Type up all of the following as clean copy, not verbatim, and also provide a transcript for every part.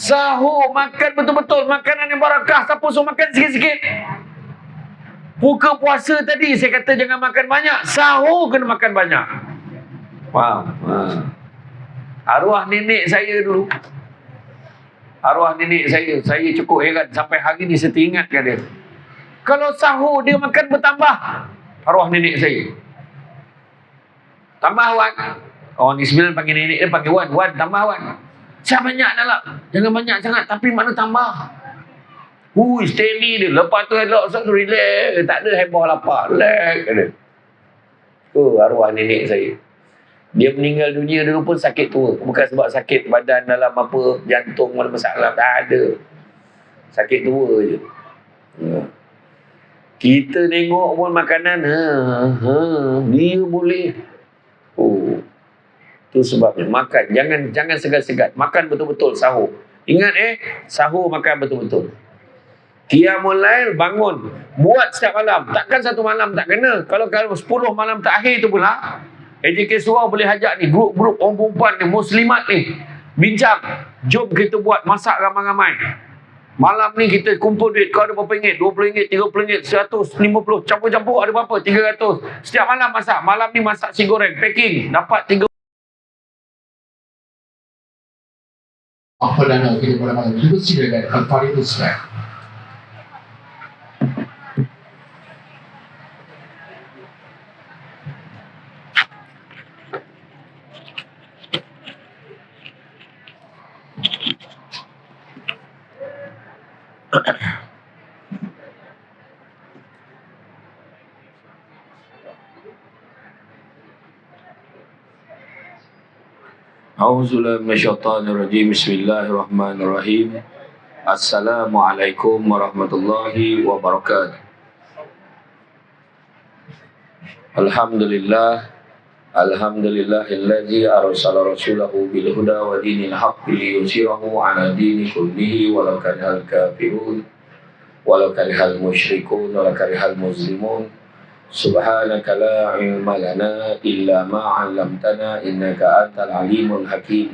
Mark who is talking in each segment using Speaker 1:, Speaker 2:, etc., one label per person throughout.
Speaker 1: Sahur, makan betul-betul. Makanan yang barakah. Siapa suruh makan sikit-sikit? Buka puasa tadi, saya kata jangan makan banyak. Sahur kena makan banyak. Faham? Arwah nenek saya dulu. Arwah nenek saya cukup heran. Sampai hari ni saya teringatkan dia. Kalau sahur, dia makan bertambah. Arwah nenek saya. Tambah Wan. Orang ni 9 panggil nenek dia, panggil Wan. Wan, tambah Wan. Saya banyak dah lah. Jangan banyak sangat. Tapi mana tambah? Steady dia. Lepas tu elok satu relax. Tak ada heboh lapar. Relax. Arwah nenek saya. Dia meninggal dunia dulu pun sakit tua. Bukan sebab sakit badan dalam apa, jantung, mana masalah. Tak ada. Sakit tua je. Kita tengok pun makanan. Dia boleh. Itu sebabnya makan, jangan segan-segan. Makan betul-betul sahur. Ingat sahur makan betul-betul. Qiyamul Lail, bangun, buat setiap malam. Takkan satu malam tak kena. Kalau 10 malam terakhir tu pula, AJK Surau boleh hajak ni, grup-grup orang perempuan ni, muslimat ni, bincang. Jom kita buat masak ramai-ramai. Malam ni kita kumpul duit. Kau ada berapa ringgit? RM20, RM30, RM150. Campur-campur ada berapa? RM300. Setiap malam masak. Malam ni masak si goreng. Packing. Dapat 3.
Speaker 2: Apa dana kita pada malam itu silakan Al-Fariq Ustaz.
Speaker 3: A'udzubillahi minasyaitonirrajim. Bismillahirrahmanirrahim. Assalamualaikum warahmatullahi wabarakatuh. Alhamdulillahilladzi arsala rasulahu bil huda wa dinil haqqi liyuzhirahu 'ala dini kullihi walau karihal kafirun walau karihal musyrikun walau karihal muslimun. Subhanaka la ilma lana illa ma 'allamtana innaka antal alimul hakim.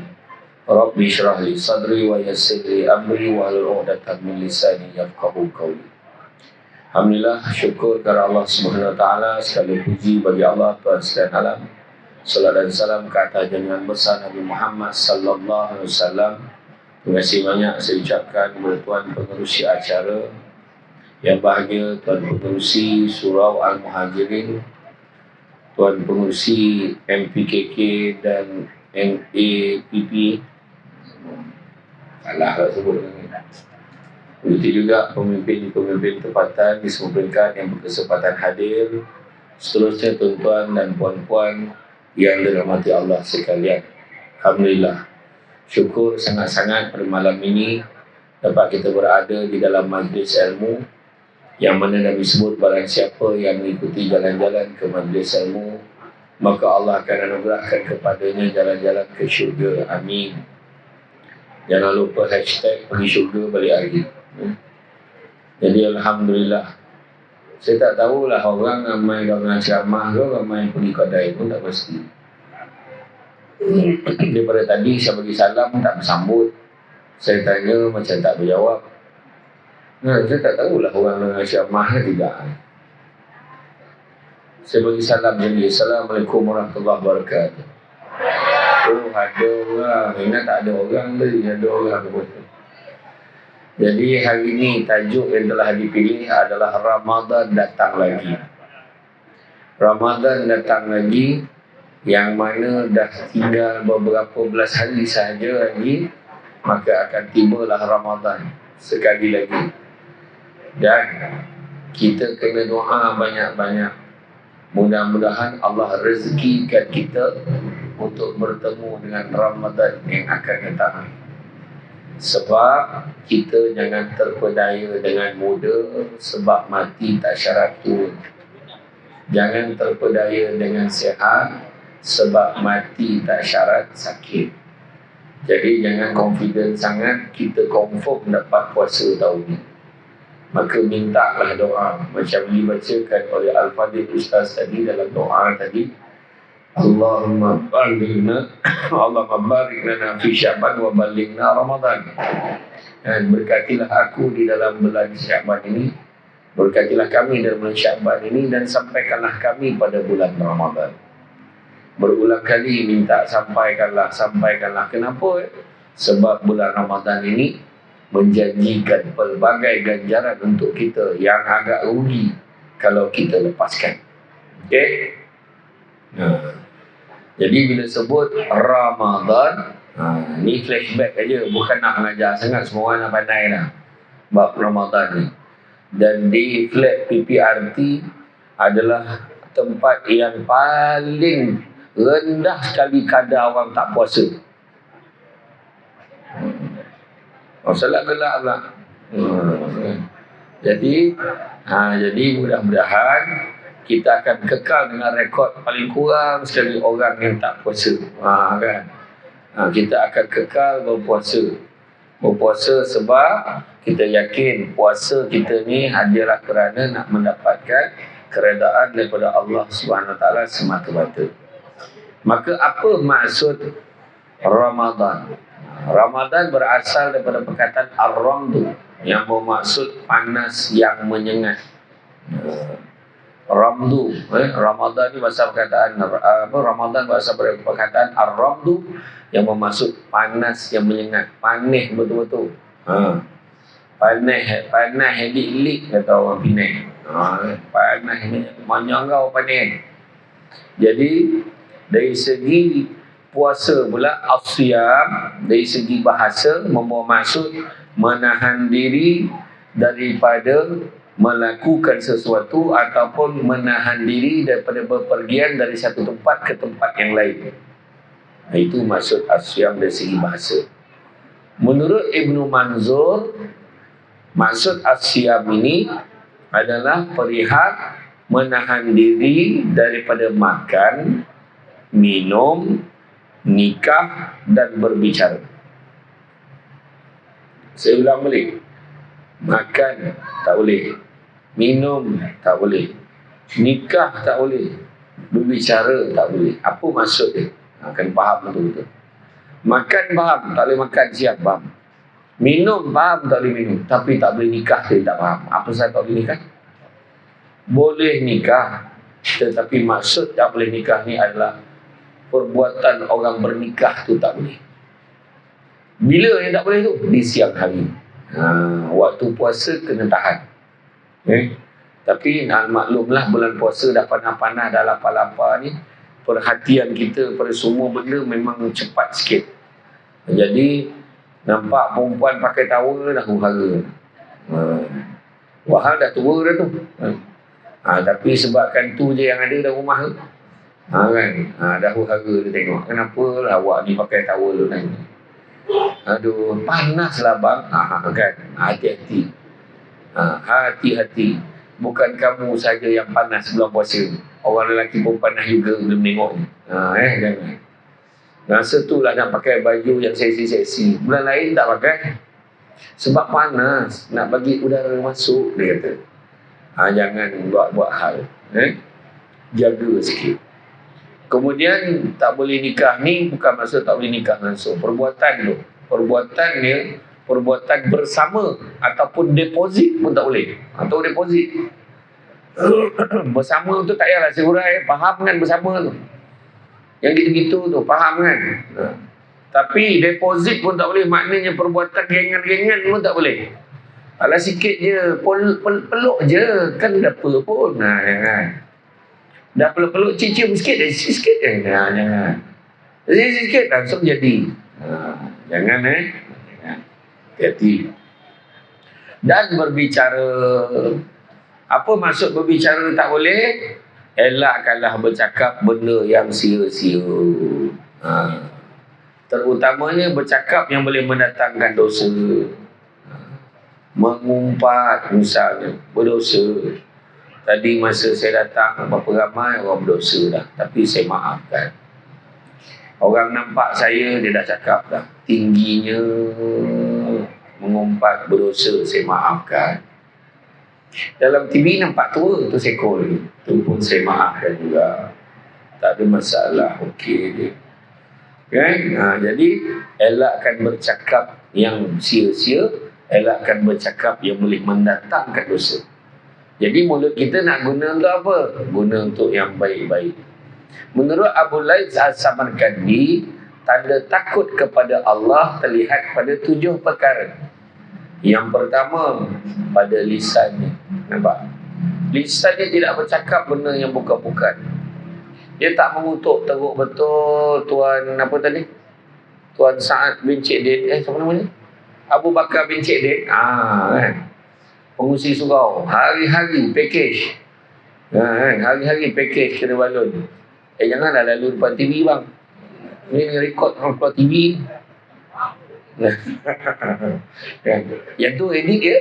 Speaker 3: Rabbi shrah li sadri wa yassir li amri wa hlul 'uqdatam min lisani yafqahu qawli. Alhamdulillah, syukur kepada Allah Subhanahu wa taala, sekali puji bagi Allah Tuhan sekalian alam. Salat dan salam ke atas junjungan besar Nabi Muhammad sallallahu alaihi wasallam. Terima kasih banyak saya ucapkan kepada tuan pengerusi acara yang bahagia, tuan pengerusi Surau Al-Muhajirin, tuan pengerusi MPKK dan MAPP. Salah lah sebut dengan. Begitu juga pemimpin-pemimpin tempatan di semua peringkat yang berkesempatan hadir. Seterusnya tuan-tuan dan puan-puan yang dirahmati Allah sekalian. Alhamdulillah, syukur sangat-sangat pada malam ini dapat kita berada di dalam majlis ilmu yang mana Nabi sebut barang siapa yang mengikuti jalan-jalan ke majlis ilmu, maka Allah akan anugerahkan kepadanya jalan-jalan ke syurga. Amin. Jangan lupa hashtag pergi syurga balik hari. Jadi Alhamdulillah, saya tak tahulah orang ramai orang ceramah ke ramai pergi kedai pun tak pasti. Daripada tadi saya bagi salam tak bersambut, saya tanya macam tak berjawab. Saya tak tahulah orang dengan ceramah ke tidak. Saya bagi salam jadi Assalamualaikum warahmatullahi wabarakatuh. Oh, ada orang. Ingat tak ada orang tadi, ada orang pun. Jadi hari ini tajuk yang telah dipilih adalah Ramadan datang lagi. Ramadan datang lagi, yang mana dah tinggal beberapa belas hari sahaja lagi, maka akan tibalah Ramadan sekali lagi. Dan kita kena doa banyak-banyak. Mudah-mudahan Allah rezekikan kita untuk bertemu dengan Ramadan yang akan datang. Sebab kita jangan terpedaya dengan muda, sebab mati tak syarat tua. Jangan terpedaya dengan sihat, sebab mati tak syarat sakit. Jadi jangan confident sangat kita confirm dapat puasa tahun ni. Maka mintalah doa macam dibacakan oleh Al-Fadhil Ustaz tadi dalam doa tadi. Allahumma balighna Allahumma barik lana fi Sya'ban wa balighna Ramadan. Dan berkatilah aku di dalam bulan Sya'ban ini, berkatilah kami dalam bulan Sya'ban ini, dan sampaikanlah kami pada bulan Ramadan. Berulang kali minta sampaikanlah. Kenapa? Sebab bulan Ramadan ini menjanjikan pelbagai ganjaran untuk kita yang agak rugi kalau kita lepaskan. Okey? Jadi bila sebut Ramadan, ni flashback aja, bukan nak mengajar sangat, semua orang nak pandai dah bab Ramadan ni. Dan di flat PPRT adalah tempat yang paling rendah sekali kadar orang tak puasa. Salat gelak pula. Jadi mudah-mudahan kita akan kekal dengan rekod paling kurang sekali orang yang tak puasa. Kita akan kekal berpuasa sebab kita yakin puasa kita ni adalah kerana nak mendapatkan keredaan daripada Allah SWT semata-mata. Maka apa maksud Ramadan? Ramadan berasal daripada perkataan ar-ramdu yang bermaksud panas yang menyengat. Ramdu, Ramadan ni bahasa perkataan Ramadan bahasa perkataan ar-ramdu yang bermaksud panas yang menyengat, panas betul-betul. Panas helik-helik kata orang Penang. Panas menyangau panas. Jadi dari segi puasa pula, as-siyam dari segi bahasa membawa maksud menahan diri daripada melakukan sesuatu ataupun menahan diri daripada berpergian dari satu tempat ke tempat yang lain. Itu maksud as-siyam dari segi bahasa. Menurut Ibnu Manzur, maksud as-siyam ini adalah perihal menahan diri daripada makan, minum, nikah dan berbicara. Saya ulang balik. Makan tak boleh, minum tak boleh, nikah tak boleh, berbicara tak boleh. Apa maksud dia? Kena faham betul-betul. Makan faham, tak boleh makan siap, faham. Minum faham, tak boleh minum, tapi tak boleh nikah, dia tak faham. Apa sahaja tak boleh nikah? Boleh nikah, tetapi maksud tak boleh nikah ni adalah perbuatan orang bernikah tu tak boleh. Bila yang tak boleh tu? Di siang hari. Waktu puasa kena tahan. Tapi nak maklumlah bulan puasa dah panas-panas, dah lapar-lapar ni, perhatian kita pada semua benda memang cepat sikit. Jadi nampak perempuan pakai towel dah huru-hara. Wahal dah tua dah tu. Tapi sebabkan tu je yang ada dalam rumah tu. Dah huru-hara dia tengok. Kenapa lah awak ni pakai towel tu kan? Aduh, panaslah bang. Kan? Hati-hati. Hati-hati. Bukan kamu saja yang panas bulan puasa. Orang lelaki pun panas juga belum tengok. Jangan. Rasa tu lah nak pakai baju yang seksi-seksi. Bulan lain tak pakai. Sebab panas. Nak bagi udara masuk, dia kata. Jangan buat hal. Jaga sikit. Kemudian tak boleh nikah ni bukan maksud tak boleh nikah langsung. Perbuatan tu. Perbuatan dia, perbuatan bersama ataupun deposit pun tak boleh. Atau deposit. Bersama tu tak payahlah sehurai. Faham kan bersama tu. Yang gitu-gitu tu, faham kan? Tapi deposit pun tak boleh. Maknanya perbuatan gengan-gengan pun tak boleh. Alah sikit je, peluk je. Kan dah apa pun. Jangan. Dah peluk-peluk, cium sikit je. Sikit je. Jangan. Sikit langsung jadi. Jangan Jangan. Hati-hati. Dan berbicara. Apa maksud berbicara tak boleh? Elakkanlah bercakap benda yang sia-sia. Terutamanya bercakap yang boleh mendatangkan dosa. Mengumpat misalnya, berdosa. Tadi masa saya datang, berapa ramai orang berdosa dah. Tapi saya maafkan. Orang nampak saya, dia dah cakap dah. Tingginya mengumpat berdosa, saya maafkan. Dalam TV nampak tua tu sekol. Tu pun saya maafkan juga.
Speaker 1: Tak ada masalah. Okey je. Kan? Jadi elakkan bercakap yang sia-sia, elakkan bercakap yang boleh mendatangkan dosa. Jadi mulut kita nak guna untuk apa? Guna untuk yang baik-baik. Menurut Abu Laits As-Samarkandi, tanda takut kepada Allah terlihat pada 7 perkara. Yang pertama, pada lisannya. Nampak? Lisannya tidak bercakap benda yang bukan-bukan. Dia tak mengutuk teruk betul Tuan apa tadi? Tuan Sa'ad bin Cik Din. Siapa namanya? Abu Bakar bin Cik Din. Kan? Pengusi surau. Hari-hari package. Kan? Hari-hari package kena balon. Janganlah lalu depan TV bang. Ini rekod orang keluar TV. Yang tu edit dia.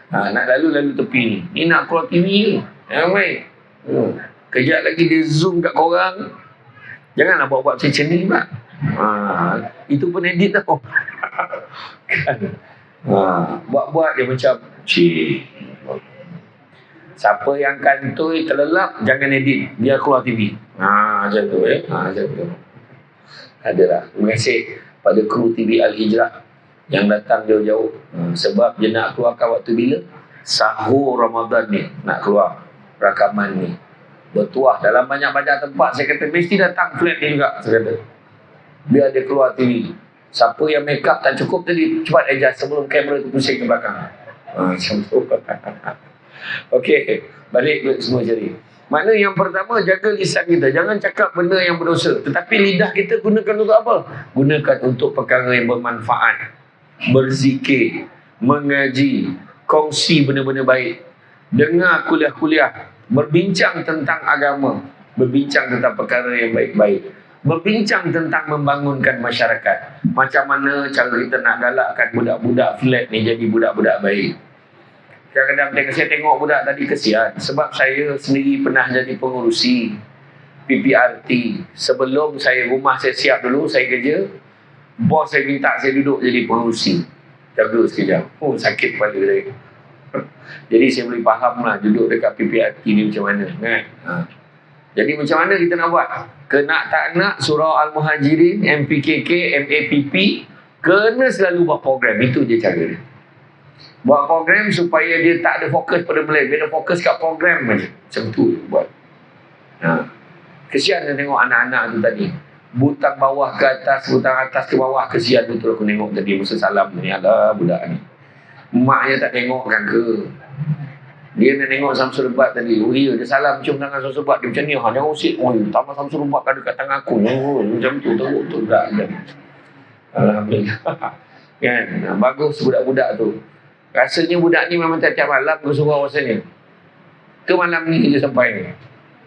Speaker 1: Nak lalu tepi ni. Ni nak keluar TV ni. Yang main. Kejap lagi dia zoom kat korang. Janganlah buat-buat macam ni pak. Itu pun edit tau. Kan? Buat-buat dia macam cik. Siapa yang kantoi terlelap, jangan edit. Biar keluar TV. Macam tu macam tu. Adalah. Terima kasih pada kru TV Al-Hijrah yang datang jauh-jauh. Sebab dia nak keluarkan waktu bila? Sahur Ramadan ni nak keluar rakaman ni. Bertuah dalam banyak-banyak tempat. Saya kata mesti datang flat ni juga. Saya kata biar dia keluar TV. Siapa yang make up tak cukup tadi, cepat adjust sebelum kamera tu pusing ke belakang. Macam tu. Okey, balik semua jadi. Makna yang pertama, jaga lisan kita. Jangan cakap benda yang berdosa. Tetapi lidah kita gunakan untuk apa? Gunakan untuk perkara yang bermanfaat. Berzikir, mengaji, kongsi benda-benda baik, dengar kuliah-kuliah, berbincang tentang agama, berbincang tentang perkara yang baik-baik, berbincang tentang membangunkan masyarakat. Macam mana cara kita nak galakkan budak-budak flat ni jadi budak-budak baik. Kadang-kadang saya tengok budak tadi kesian. Sebab saya sendiri pernah jadi pengurusi PPRT. Sebelum rumah saya siap dulu, saya kerja. Bos saya minta saya duduk jadi pengurusi. Jaga sekejap. Sakit kepala saya. Jadi saya boleh faham lah duduk dekat PPRT ni macam mana. Kan? Jadi macam mana kita nak buat? Kena tak nak surau Al-Muhajirin, MPKK, MAPP, kena selalu buat program. Itu je cara dia. Buat program supaya dia tak ada fokus pada belajar. Dia ada fokus kat program je. Macam tu buat. Kesian saya tengok anak-anak tu tadi. Butang bawah ke atas, butang atas ke bawah. Kesian betul aku tengok tadi masa salam ni. Alah budak ni. Maknya tak tengok kan ke? Dia nak tengok Samsul Rebat tadi. Dia salam cium tangan Samsul Rebat. Dia macam ni. Jangan usik. Tambah Samsul Rebat kan dekat tangan aku. Macam tu teruk tu. Alhamdulillah. Kan? Bagus budak-budak tu. Rasanya budak ni memang tiap-tiap malam ke surau rasanya. Ke malam ni je sampai ni.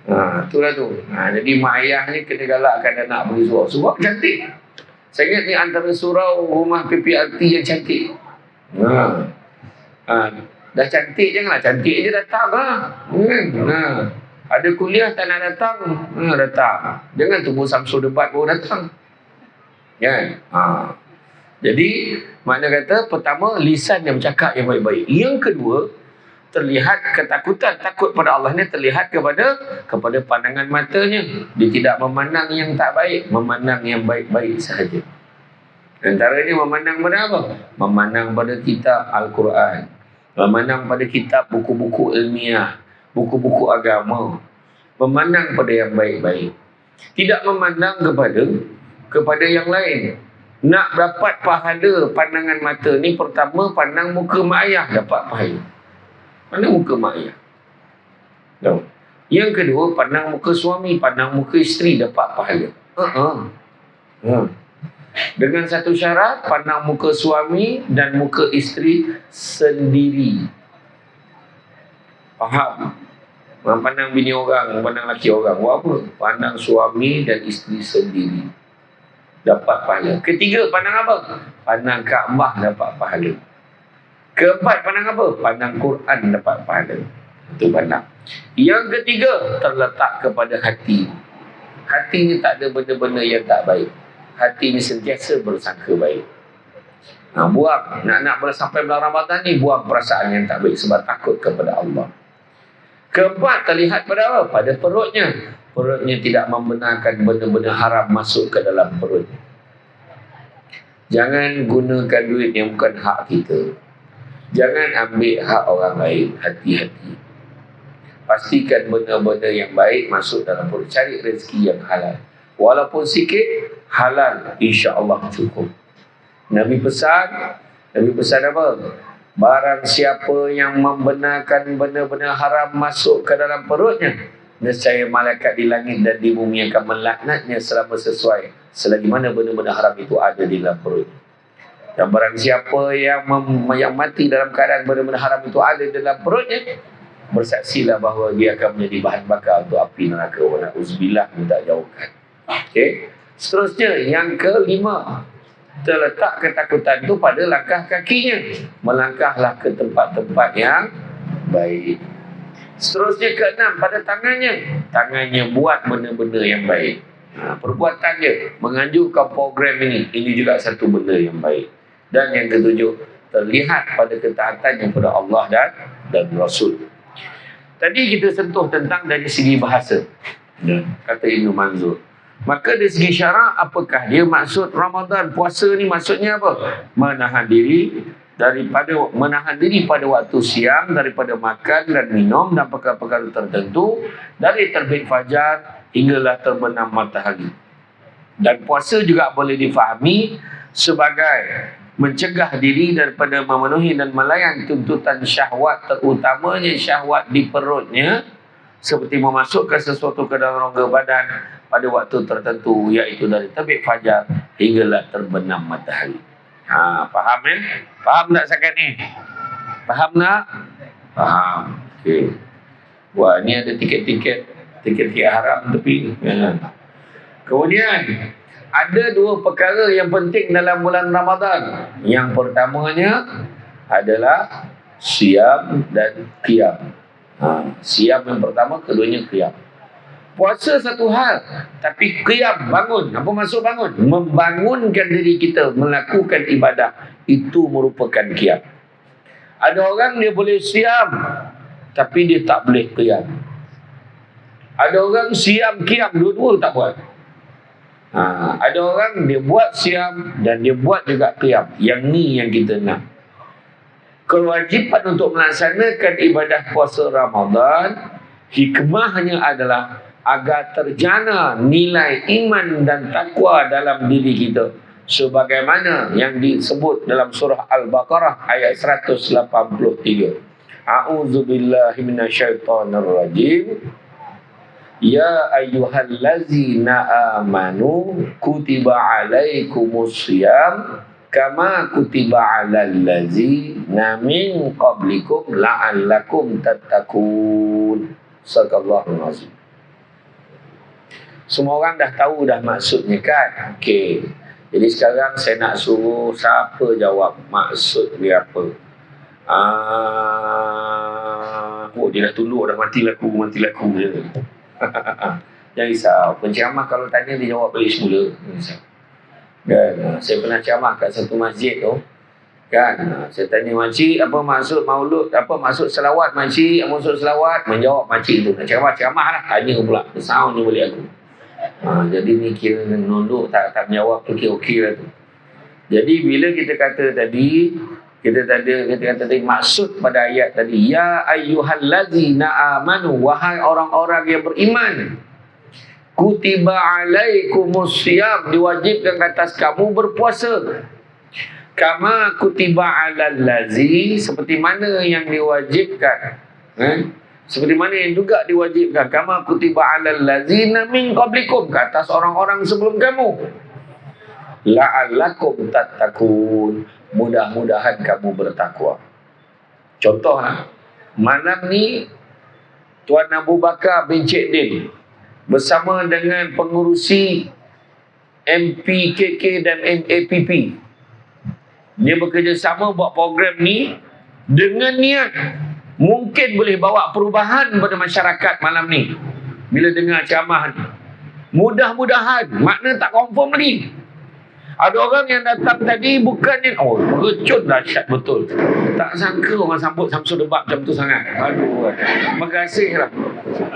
Speaker 1: Itulah tu. Jadi mak ayah ni kena galakkan anak pergi surau. Surau cantik. Saya ingat ni antara surau rumah PPRT yang cantik. Dah cantik janganlah cantik je datang lah. Ada kuliah tak nak datang, datang. Jangan tunggu Samsul Debat baru datang. Kan? Jadi, makna kata, pertama, lisan yang bercakap yang baik-baik. Yang kedua, terlihat ketakutan, takut pada Allah ni terlihat kepada pandangan matanya. Dia tidak memandang yang tak baik, memandang yang baik-baik sahaja. Antaranya memandang pada apa? Memandang pada kitab Al-Quran, memandang pada kitab buku-buku ilmiah, buku-buku agama, memandang pada yang baik-baik. Tidak memandang kepada yang lain. Nak dapat pahala pandangan mata ni, pertama pandang muka mak ayah dapat pahala. Pandang muka mak ayah. Yang kedua, pandang muka suami, pandang muka isteri dapat pahala. Dengan satu syarat, pandang muka suami dan muka isteri sendiri. Faham? Pandang bini orang, pandang laki orang. Buat apa? Pandang suami dan isteri sendiri. Dapat pahala. Ketiga, pandang apa? Pandang Kaabah dapat pahala. Keempat, pandang apa? Pandang Quran dapat pahala. Itu pandang. Yang ketiga, terletak kepada hati. Hati ni tak ada benda-benda yang tak baik. Hati ni sentiasa bersangka baik. Buang. Nak sampai bulan Ramadan ni, buang perasaan yang tak baik sebab takut kepada Allah. Keempat, terlihat pada apa? Pada perutnya. Perutnya tidak membenarkan benda-benda haram masuk ke dalam perutnya. Jangan gunakan duit yang bukan hak kita. Jangan ambil hak orang lain. Hati-hati. Pastikan benda-benda yang baik masuk dalam perut. Cari rezeki yang halal. Walaupun sikit, halal insya-Allah cukup. Nabi pesan apa? Barang siapa yang membenarkan benda-benda haram masuk ke dalam perutnya, nescaya malaikat di langit dan di bumi akan melaknatnya selama sesuai selagi mana benda-benda haram itu ada di dalam perutnya. Dan barang siapa yang mati dalam keadaan benda-benda haram itu ada di dalam perutnya, bersaksilah bahawa dia akan menjadi bahan bakar untuk api neraka. Wa na'udzubillah, minta jauhkan. Okey. Seterusnya yang kelima, terletak ketakutan itu pada langkah kakinya. Melangkahlah ke tempat-tempat yang baik. Seterusnya keenam, pada tangannya. Tangannya buat benda-benda yang baik. Perbuatan dia menganjurkan program ini. Ini juga satu benda yang baik. Dan yang ketujuh, terlihat pada ketaatannya kepada Allah dan Rasul. Tadi kita sentuh tentang dari segi bahasa. Kata Ibn Manzur. Maka dari segi syarak, apakah dia maksud Ramadan? Puasa ni maksudnya apa? Menahan diri pada waktu siang daripada makan dan minum dan perkara-perkara tertentu dari terbit fajar hinggalah terbenam matahari. Dan puasa juga boleh difahami sebagai mencegah diri daripada memenuhi dan melayan tuntutan syahwat, terutamanya syahwat di perutnya, seperti memasukkan sesuatu ke dalam rongga badan pada waktu tertentu, iaitu dari terbit fajar hinggalah terbenam matahari. Faham ya? Faham tak sekarang ni? Faham tak? Faham. Okey. Wah, ni ada tiket-tiket haram tepi. Kemudian ada dua perkara yang penting dalam bulan Ramadan. Yang pertamanya adalah siam dan qiyam. Siam yang pertama, keduanya qiyam. Puasa satu hal, tapi qiyam, bangun. Apa maksud bangun? Membangunkan diri kita melakukan ibadah, itu merupakan qiyam. Ada orang dia boleh siam, tapi dia tak boleh qiyam. Ada orang siam qiyam, dua-dua tak buat. Ada orang dia buat siam dan dia buat juga qiyam. Yang ni yang kita nak. Kewajipan untuk melaksanakan ibadah puasa Ramadan, hikmahnya adalah agar terjana nilai iman dan takwa dalam diri kita, sebagaimana yang disebut dalam surah Al-Baqarah ayat 183. A'udzubillahi minasyaitonirrajim. Ya ayyuhallazina amanu kutiba alaikumusiyam kama kutiba alal ladzina min qablikum la'allakum tattaqun. Sadaqallahul azim. Semua orang dah tahu dah maksudnya kan? Okey. Jadi sekarang saya nak suruh siapa jawab maksud dia apa. Dia dah tunduk dah, mati laku je. Jangan risau. Penceramah kalau tanya dia jawab balik semula. Kan? Saya pernah ceramah kat satu masjid tu. Kan? Saya tanya makcik, apa maksud maulud? Apa maksud selawat makcik? Apa maksud selawat? Menjawab makcik tu. Ceramah lah. Tanya pula. Sound ni balik aku. Jadi ni kira nunduk tak menjawab tu okey lah tu. Jadi bila kita kata tadi maksud pada ayat tadi, ya ayyuhallazina amanu, wahai orang-orang yang beriman, kutiba alaikumusiyam, diwajibkan atas kamu berpuasa, kama kutiba alal lazi, seperti mana yang diwajibkan, seperti mana yang juga diwajibkan, kama kutiba alal lazina min qablikum, ke atas orang-orang sebelum kamu, la'allakum tattaqun, mudah-mudahan kamu bertakwa. Contohlah, malam ni Tuan Abu Bakar bin Cik Din bersama dengan pengurusi MPKK dan MAPP, dia bekerjasama buat program ni dengan niat mungkin boleh bawa perubahan pada masyarakat malam ni. Bila dengar ceramah ni, mudah-mudahan, makna tak confirm lagi. Ada orang yang datang tadi bukannya, recun dahsyat betul. Tak sangka orang sambut Samsul Debak macam tu sangat. Aduh, makasih lah.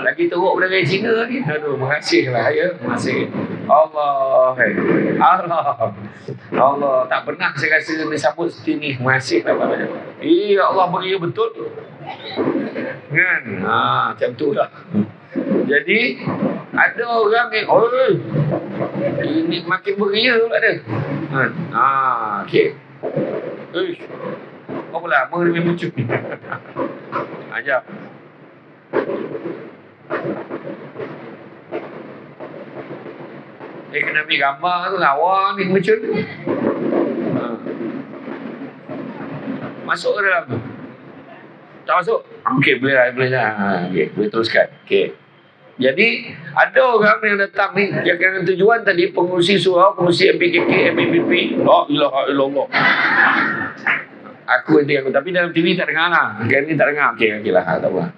Speaker 1: Lagi teruk dari Cina ni. Aduh, makasih lah ya. Makasih. Allah. Allah. Tak pernah saya rasa disambut seperti ni. Makasih lah. Ya Allah beri betul. Kan? Macam tu lah. Jadi ada orang yang ini makin beria pula dia. Okey. Berapa lama dia main muncul ni? Ajak. Kena ambil gambar tu lawa ni muncul. Masuk ke dalam tu? Tak masuk? Okey, boleh lah. Okey, boleh teruskan. Okey. Jadi, ada orang yang datang ni, yang dengan tujuan tadi, pengurusi surau, pengurusi MPKK, MPPP. La ilaha illallah. Aku tapi dalam TV tak dengar lah. Ni tak dengar. Okey lah. Tak apa.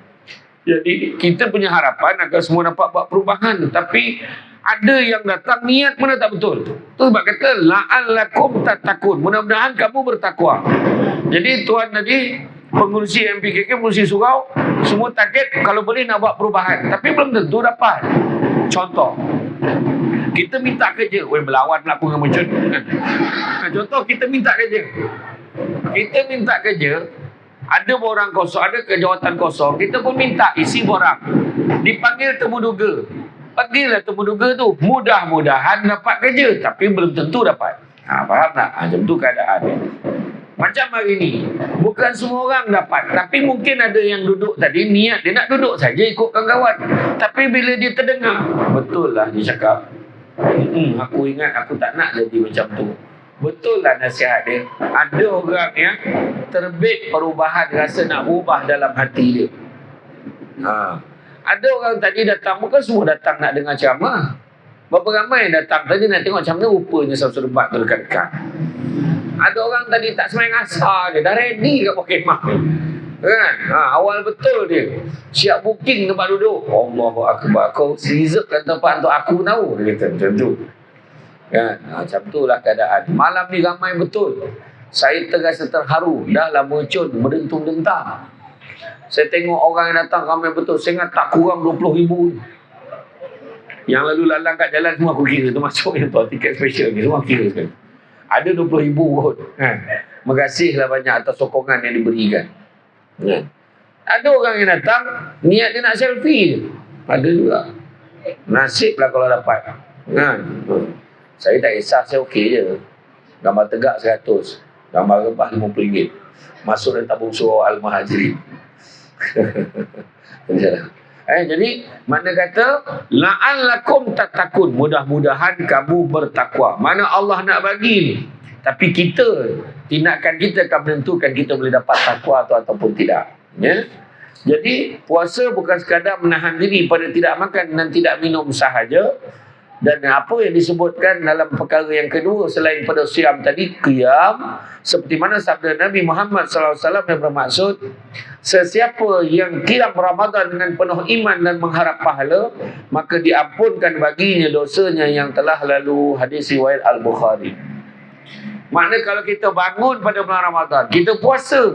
Speaker 1: Jadi, kita punya harapan agar semua dapat buat perubahan. Tapi, ada yang datang niat mana tak betul. Tu sebab kata, la'allakum tattaqun. Mudah-mudahan kamu bertakwa. Jadi, Tuhan tadi, pengurusi MPKK, pengurusi surau, semua target kalau boleh nak buat perubahan. Tapi belum tentu dapat. Contoh, kita minta kerja. Berlawan berlaku dengan mencun. Contoh, kita minta kerja. Kita minta kerja, ada borang kosong, ada kejawatan kosong. Kita pun minta isi borang. Dipanggil temuduga. Pergilah temuduga tu. Mudah-mudahan dapat kerja. Tapi belum tentu dapat. Faham tak? Macam tu keadaan. Macam hari ni, bukan semua orang dapat. Tapi mungkin ada yang duduk tadi, niat dia nak duduk saja ikut kawan-kawan. Tapi bila dia terdengar, betul lah dia cakap, aku ingat aku tak nak jadi macam tu. Betul lah nasihat dia. Ada orang yang terbit perubahan, rasa nak ubah dalam hati dia. Ada orang tadi datang, bukan semua datang nak dengar ceramah. Berapa ramai yang datang tadi nak tengok macam mana rupanya Samsul Debak tu dekat-dekat. Ada orang tadi tak semayang asar dia, dah ready kat kemah. Kan? Awal betul dia. Siap booking tempat duduk. Allahu Akbar. Kau reservekan tempat untuk aku tahu. Dia kata macam tu. Kan? Macam tu lah keadaan. Malam ni ramai betul. Saya terasa terharu. Dah lah mercun, berdentung-dentang. Saya tengok orang yang datang ramai betul. Saya ingat tak kurang 20,000. Yang lalu lalang kat jalan semua aku kira. Termasuk yang tuan tiket special ni. Semua kira sekali. Ada 20,000 kot. Terima kasihlah banyak atas sokongan yang diberikan. Ada orang yang datang, niat dia nak selfie je. Ada juga. Nasiblah kalau dapat. Saya tak kisah, saya okey je. Gambar tegak 100. Gambar rebah RM50. Masuk dalam tabung surau Al-Muhajirin. Jadi mana kata la'allakum tattaqun, mudah-mudahan kamu bertakwa. Mana Allah nak bagi ni, tapi kita, tindakan kita akan menentukan kita boleh dapat takwa ataupun tidak. Jadi puasa bukan sekadar menahan diri pada tidak makan dan tidak minum sahaja. Dan apa yang disebutkan dalam perkara yang kedua selain pada siam tadi, qiyam, seperti mana sabda Nabi Muhammad SAW yang bermaksud, sesiapa yang qiyam Ramadan dengan penuh iman dan mengharap pahala, maka diampunkan baginya dosanya yang telah lalu. Hadis riwayat Al-Bukhari. Maknanya kalau kita bangun pada bulan Ramadan, kita puasa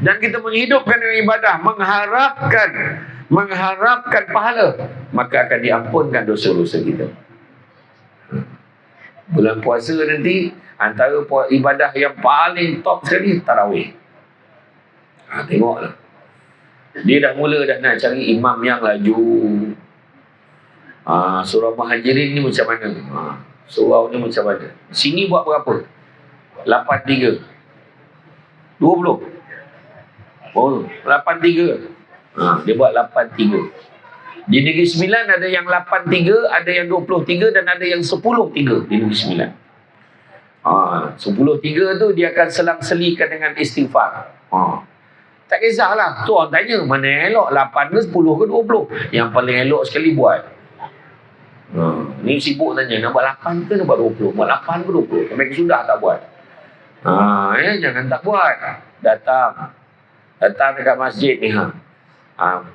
Speaker 1: dan kita menghidupkan dengan ibadah, mengharapkan pahala, maka akan diampunkan dosa-dosa kita. Bulan puasa nanti antara ibadah yang paling top sekali tarawih. Tengoklah. Dia dah mula dah nak cari imam yang laju. Surah Muhajirin ni macam mana? Surau ni macam mana? Sini buat berapa? 83. 20. 83. Dia buat 83. Di Negeri Sembilan ada yang 83, ada yang 23 dan ada yang 10-3 di Negeri Sembilan. 10-3 tu dia akan selang-selikan dengan istighfar. Tak kisahlah. Tu orang tanya mana elok, 8 ke 10 ke 20. Yang paling elok sekali buat. Ni sibuk tanya nak buat 8 ke nak buat 20. Buat 8 ke 20. Sampai sudah tak buat. Jangan tak buat. Datang dekat masjid ni.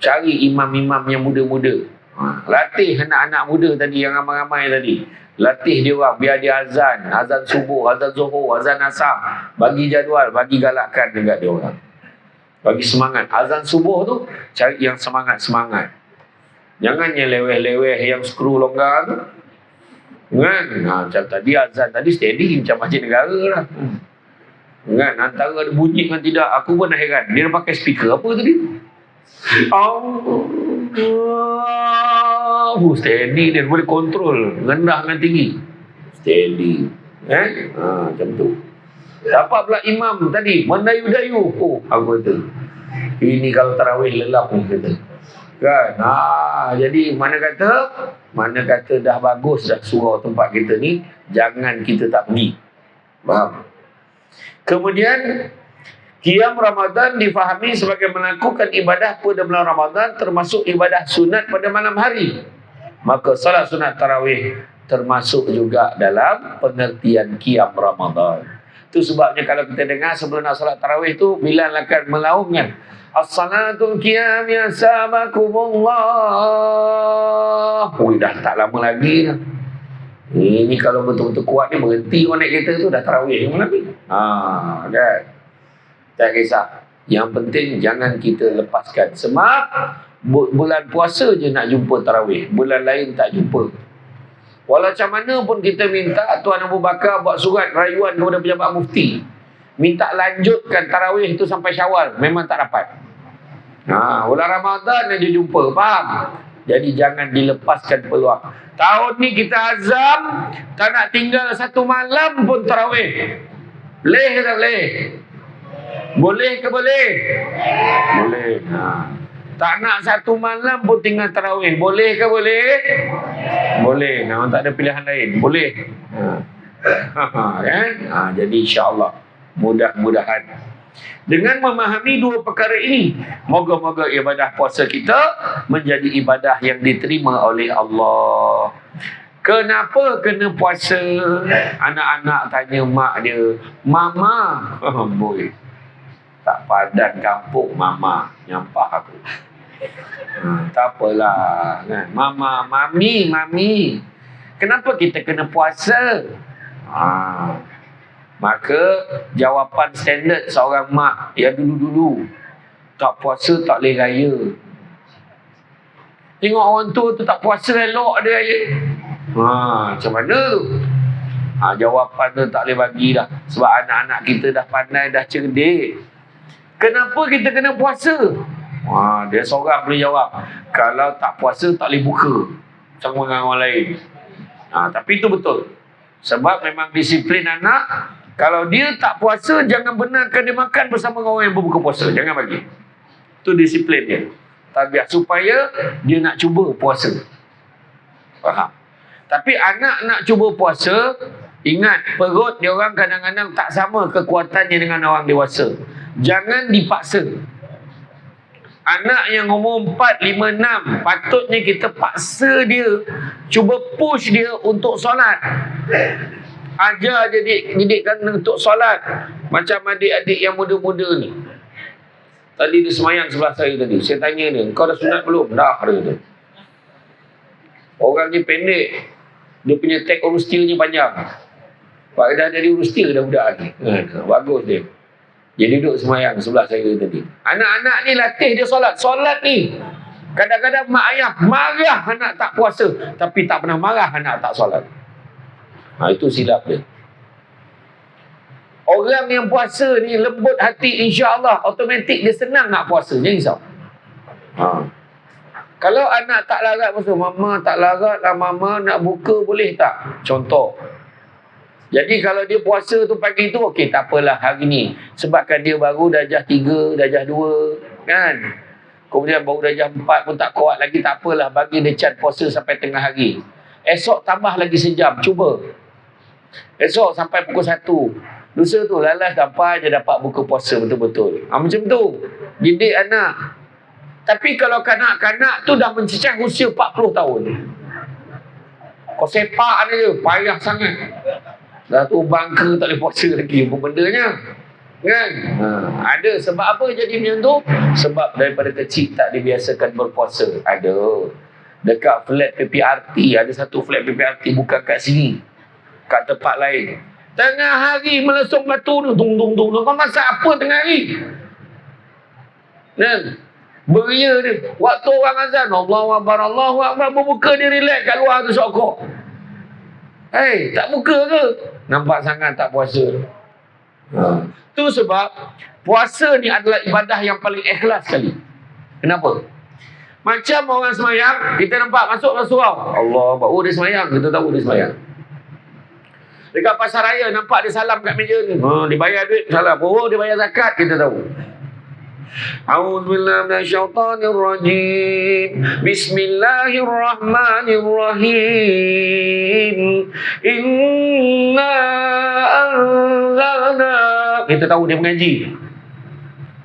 Speaker 1: Cari imam-imam yang muda-muda. Latih anak-anak muda tadi yang ramai-ramai tadi. Latih dia orang biar dia azan subuh, azan zuhur, azan asar. Bagi jadual, bagi galakkan dekat dia orang. Bagi semangat. Azan subuh tu cari yang semangat-semangat. Jangan yang leweh-leweh yang skru longgar tu. Kan? Macam tadi azan tadi steady macam masjid negara lah. Kan? Antara ada bunyi dengan tidak, aku pun heran. Dia pakai speaker apa tadi? Steady dia boleh kontrol rendah dengan tinggi. Steady. Macam tu. Dapat pula imam tadi mendayu-dayu. Aku kata ini kalau tarawih lelap ni kata. Kan? Jadi mana kata dah bagus dah surau tempat kita ni, jangan kita tak pergi. Faham? Kemudian Qiyam Ramadan difahami sebagai melakukan ibadah pada bulan Ramadan, termasuk ibadah sunat pada malam hari. Maka salat sunat tarawih termasuk juga dalam pengertian Qiyam Ramadan. Itu sebabnya kalau kita dengar sebelum nak salat tarawih tu, Bilal akan melaungkan As-salatul qiyam ya sabakumullah. Dah tak lama lagi dah. Ini kalau betul-betul kuat ni berhenti orang naik kereta tu dah tarawih yang Nabi. Kan? Tak kisah. Yang penting jangan kita lepaskan. Sebab bulan puasa je nak jumpa tarawih. Bulan lain tak jumpa. Walau macam mana pun kita minta Tuan Abu Bakar buat surat rayuan kepada pejabat mufti. Minta lanjutkan tarawih itu sampai Syawal. Memang tak dapat. Bulan Ramadan aja jumpa. Faham? Jadi jangan dilepaskan peluang. Tahun ni kita azam tak nak tinggal satu malam pun tarawih. Boleh ke tak boleh? Boleh ke boleh? Boleh. Tak nak satu malam pun tinggal tarawih. Boleh ke boleh? Boleh. Tak ada pilihan lain. Boleh. Kan? Jadi insya-Allah mudah-mudahan dengan memahami dua perkara ini, moga-moga ibadah puasa kita menjadi ibadah yang diterima oleh Allah. Kenapa kena puasa? Anak-anak tanya mak dia, mama, boy, tak padan kampung mama nyampah aku. Tak apalah kan? Mama, mami, kenapa kita kena puasa? Maka jawapan standard seorang mak yang dulu-dulu, tak puasa tak boleh raya. Tengok orang tua tu tak puasa elok dia raya. Macam mana tu? Jawapan tu tak boleh bagi dah. Sebab anak-anak kita dah pandai, dah cerdik. Kenapa kita kena puasa? Dia seorang boleh jawab, kalau tak puasa tak boleh buka sama dengan orang lain. Tapi itu betul. Sebab memang disiplin anak. Kalau dia tak puasa, jangan benarkan dia makan bersama dengan orang yang berbuka puasa. Jangan bagi. Itu disiplin dia. Tabiat supaya dia nak cuba puasa. Faham? Tapi anak nak cuba puasa, ingat perut dia orang kadang-kadang tak sama kekuatannya dengan orang dewasa. Jangan dipaksa. Anak yang umur 4, 5, 6, patutnya kita paksa dia, cuba push dia untuk solat. Ajar didikkan untuk solat. Macam adik-adik yang muda-muda ni. Tadi dia semayang sebelah saya tadi. Saya tanya dia, kau dah sunat belum? Dah, dia kata. Orang ni pendek. Dia punya tag urustia ni panjang. Pak dah jadi urustia dah budak ni. Bagus dia. Dia duduk semayang sebelah saya tadi. Anak-anak ni latih dia solat. Solat ni, kadang-kadang mak ayah marah anak tak puasa. Tapi tak pernah marah anak tak solat. Itu silap dia. Orang yang puasa ni lembut hati, insya-Allah automatik dia senang nak puasa. Jangan risau. Kalau anak tak larat puasa, mama tak larat lah, mama nak buka boleh tak? Contoh. Jadi kalau dia puasa tu pagi tu, okey tak apalah hari ni. Sebabkan dia baru darjah 3, darjah 2 kan. Kemudian baru darjah 4 pun tak kuat lagi, tak apalah, bagi dia cat puasa sampai tengah hari. Esok tambah lagi sejam, cuba. Esok sampai pukul 1. Lusa tu lalas dapat je dapat buka puasa betul-betul. Macam tu. Didik anak. Tapi kalau kanak-kanak tu dah mencecah usia 40 tahun. Kau sepak dia, payah sangat. Dah tu bangka tak boleh puasa lagi. Apa bendanya? Kan? Ada sebab apa jadi macam tu? Sebab daripada kecil tak dibiasakan berpuasa. Ada. Dekat flat PPRT, ada satu flat PPRT bukan kat sini, kat tempat lain. Tengah hari melesung batu tu, tung tung tung. Kau masak apa tengah hari? Kan? Beria dia. Waktu orang azan, Allahu Akbar, berbuka dia relax kat luar tu sokok. Tak buka ke? Nampak sangat tak puasa. Tu sebab puasa ni adalah ibadah yang paling ikhlas sekali. Kenapa? Macam orang semayang, kita nampak masuk dalam surau, Allah, dia semayang, kita tahu dia semayang. Dekat pasar raya, nampak dia salam kat meja ni, dia bayar duit, salam. Dia bayar zakat, kita tahu. A'udzubillahi minasyaitonirrajim. Bismillahirrahmanirrahim. Inna anzalna. Kita tahu dia mengaji.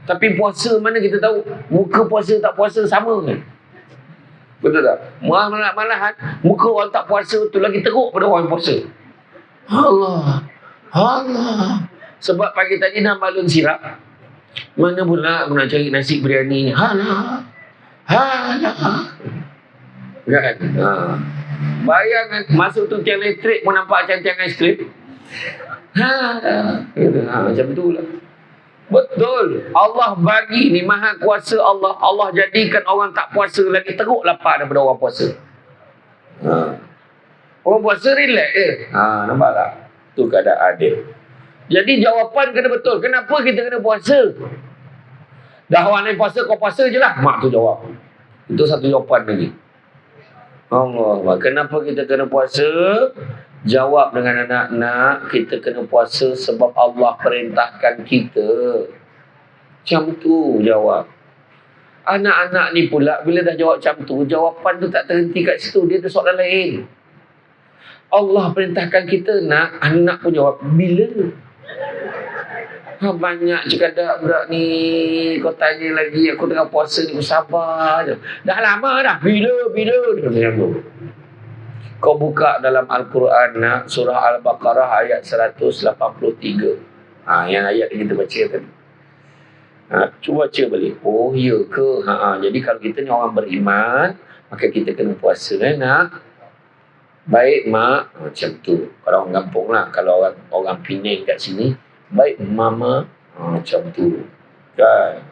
Speaker 1: Tapi puasa mana kita tahu? Muka puasa tak puasa sama kan? Betul tak? Malahan muka orang tak puasa tu lagi teruk pada orang puasa. Allah. Sebab pagi tadi nak balun sirap. Mana pula aku nak cari nasi biryani ni? Halah. Kan? Bayangkan masuk tu tiang elektrik pun nampak macam tiang aiskrim. Macam tu lah. Betul. Allah bagi ni, maha kuasa Allah. Allah jadikan orang tak puasa lagi teruk lapar daripada orang puasa. Orang puasa relax je. Nampak tak? Tu keadaan adil. Jadi jawapan kena betul. Kenapa kita kena puasa? Dah orang lain puasa, kau puasa je lah. Mak tu jawab. Itu satu jawapan lagi. Allah. Kenapa kita kena puasa? Jawab dengan anak-anak, kita kena puasa sebab Allah perintahkan kita. Macam tu jawab. Anak-anak ni pula bila dah jawab macam tu, jawapan tu tak terhenti kat situ, dia ada soalan lain. Allah perintahkan kita nak, anak pun jawab, bila? Banyak cakap budak ni, kau tanya lagi, aku tengah puasa ni, aku sabar je. Dah lama dah, bila? Dia macam tu. Kau buka dalam Al-Quran, surah Al-Baqarah ayat 183. Yang ayat yang kita baca tadi. Cuba baca balik. Oh, ya ke? Jadi kalau kita ni orang beriman, maka kita kena puasa, nak? Baik, mak. Macam tu. Kalau orang kampung lah. Kalau orang Penang kat sini, baik, mama. Macam tu. Kan?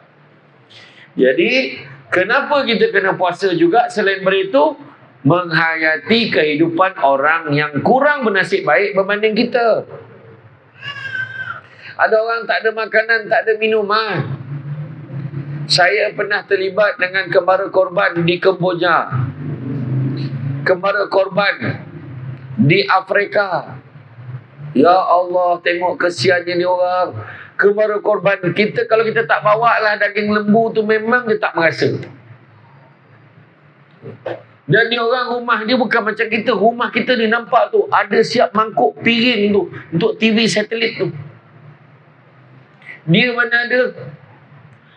Speaker 1: Jadi, kenapa kita kena puasa juga? Selain beritu, menghayati kehidupan orang yang kurang bernasib baik berbanding kita. Ada orang tak ada makanan, tak ada minuman. Saya pernah terlibat dengan kembara korban di Kemboja, kembara korban di Afrika. Ya Allah, tengok kesiannya ni orang. Kembara korban kita, kalau kita tak bawa lah daging lembu tu, memang dia tak merasa. Dan dia orang, rumah dia bukan macam kita. Rumah kita ni nampak tu, ada siap mangkuk piring tu untuk TV satelit tu. Dia mana ada?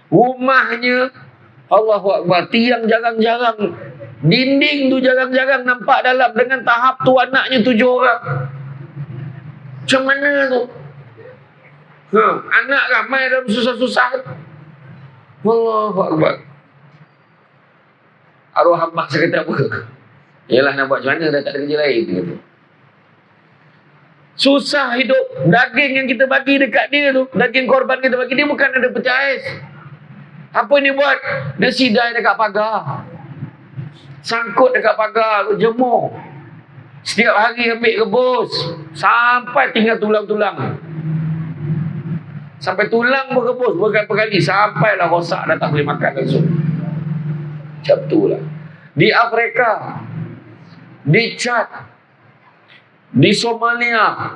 Speaker 1: Rumahnya, Allahu Akbar, tiang jarang-jarang, dinding tu jarang-jarang nampak dalam. Dengan tahap tu anaknya 7 orang. Macam mana tu? Anak ramai dalam susah-susah. Allahu Akbar. Arwah abang saya kata apa? Yalah, nak buat macam mana, dah tak ada kerja lain gitu. Susah hidup. Daging yang kita bagi dekat dia tu, daging korban kita bagi dia, bukan ada pecah ais. Apa ni buat? Dia sidai dekat pagar, sangkut dekat pagar, jemur. Setiap hari ambil rebus sampai tinggal tulang-tulang. Sampai tulang berebus berkali-kali, sampailah rosak, dah tak boleh makan langsung. Macam tu lah. Di Afrika, di Chad, di Somalia,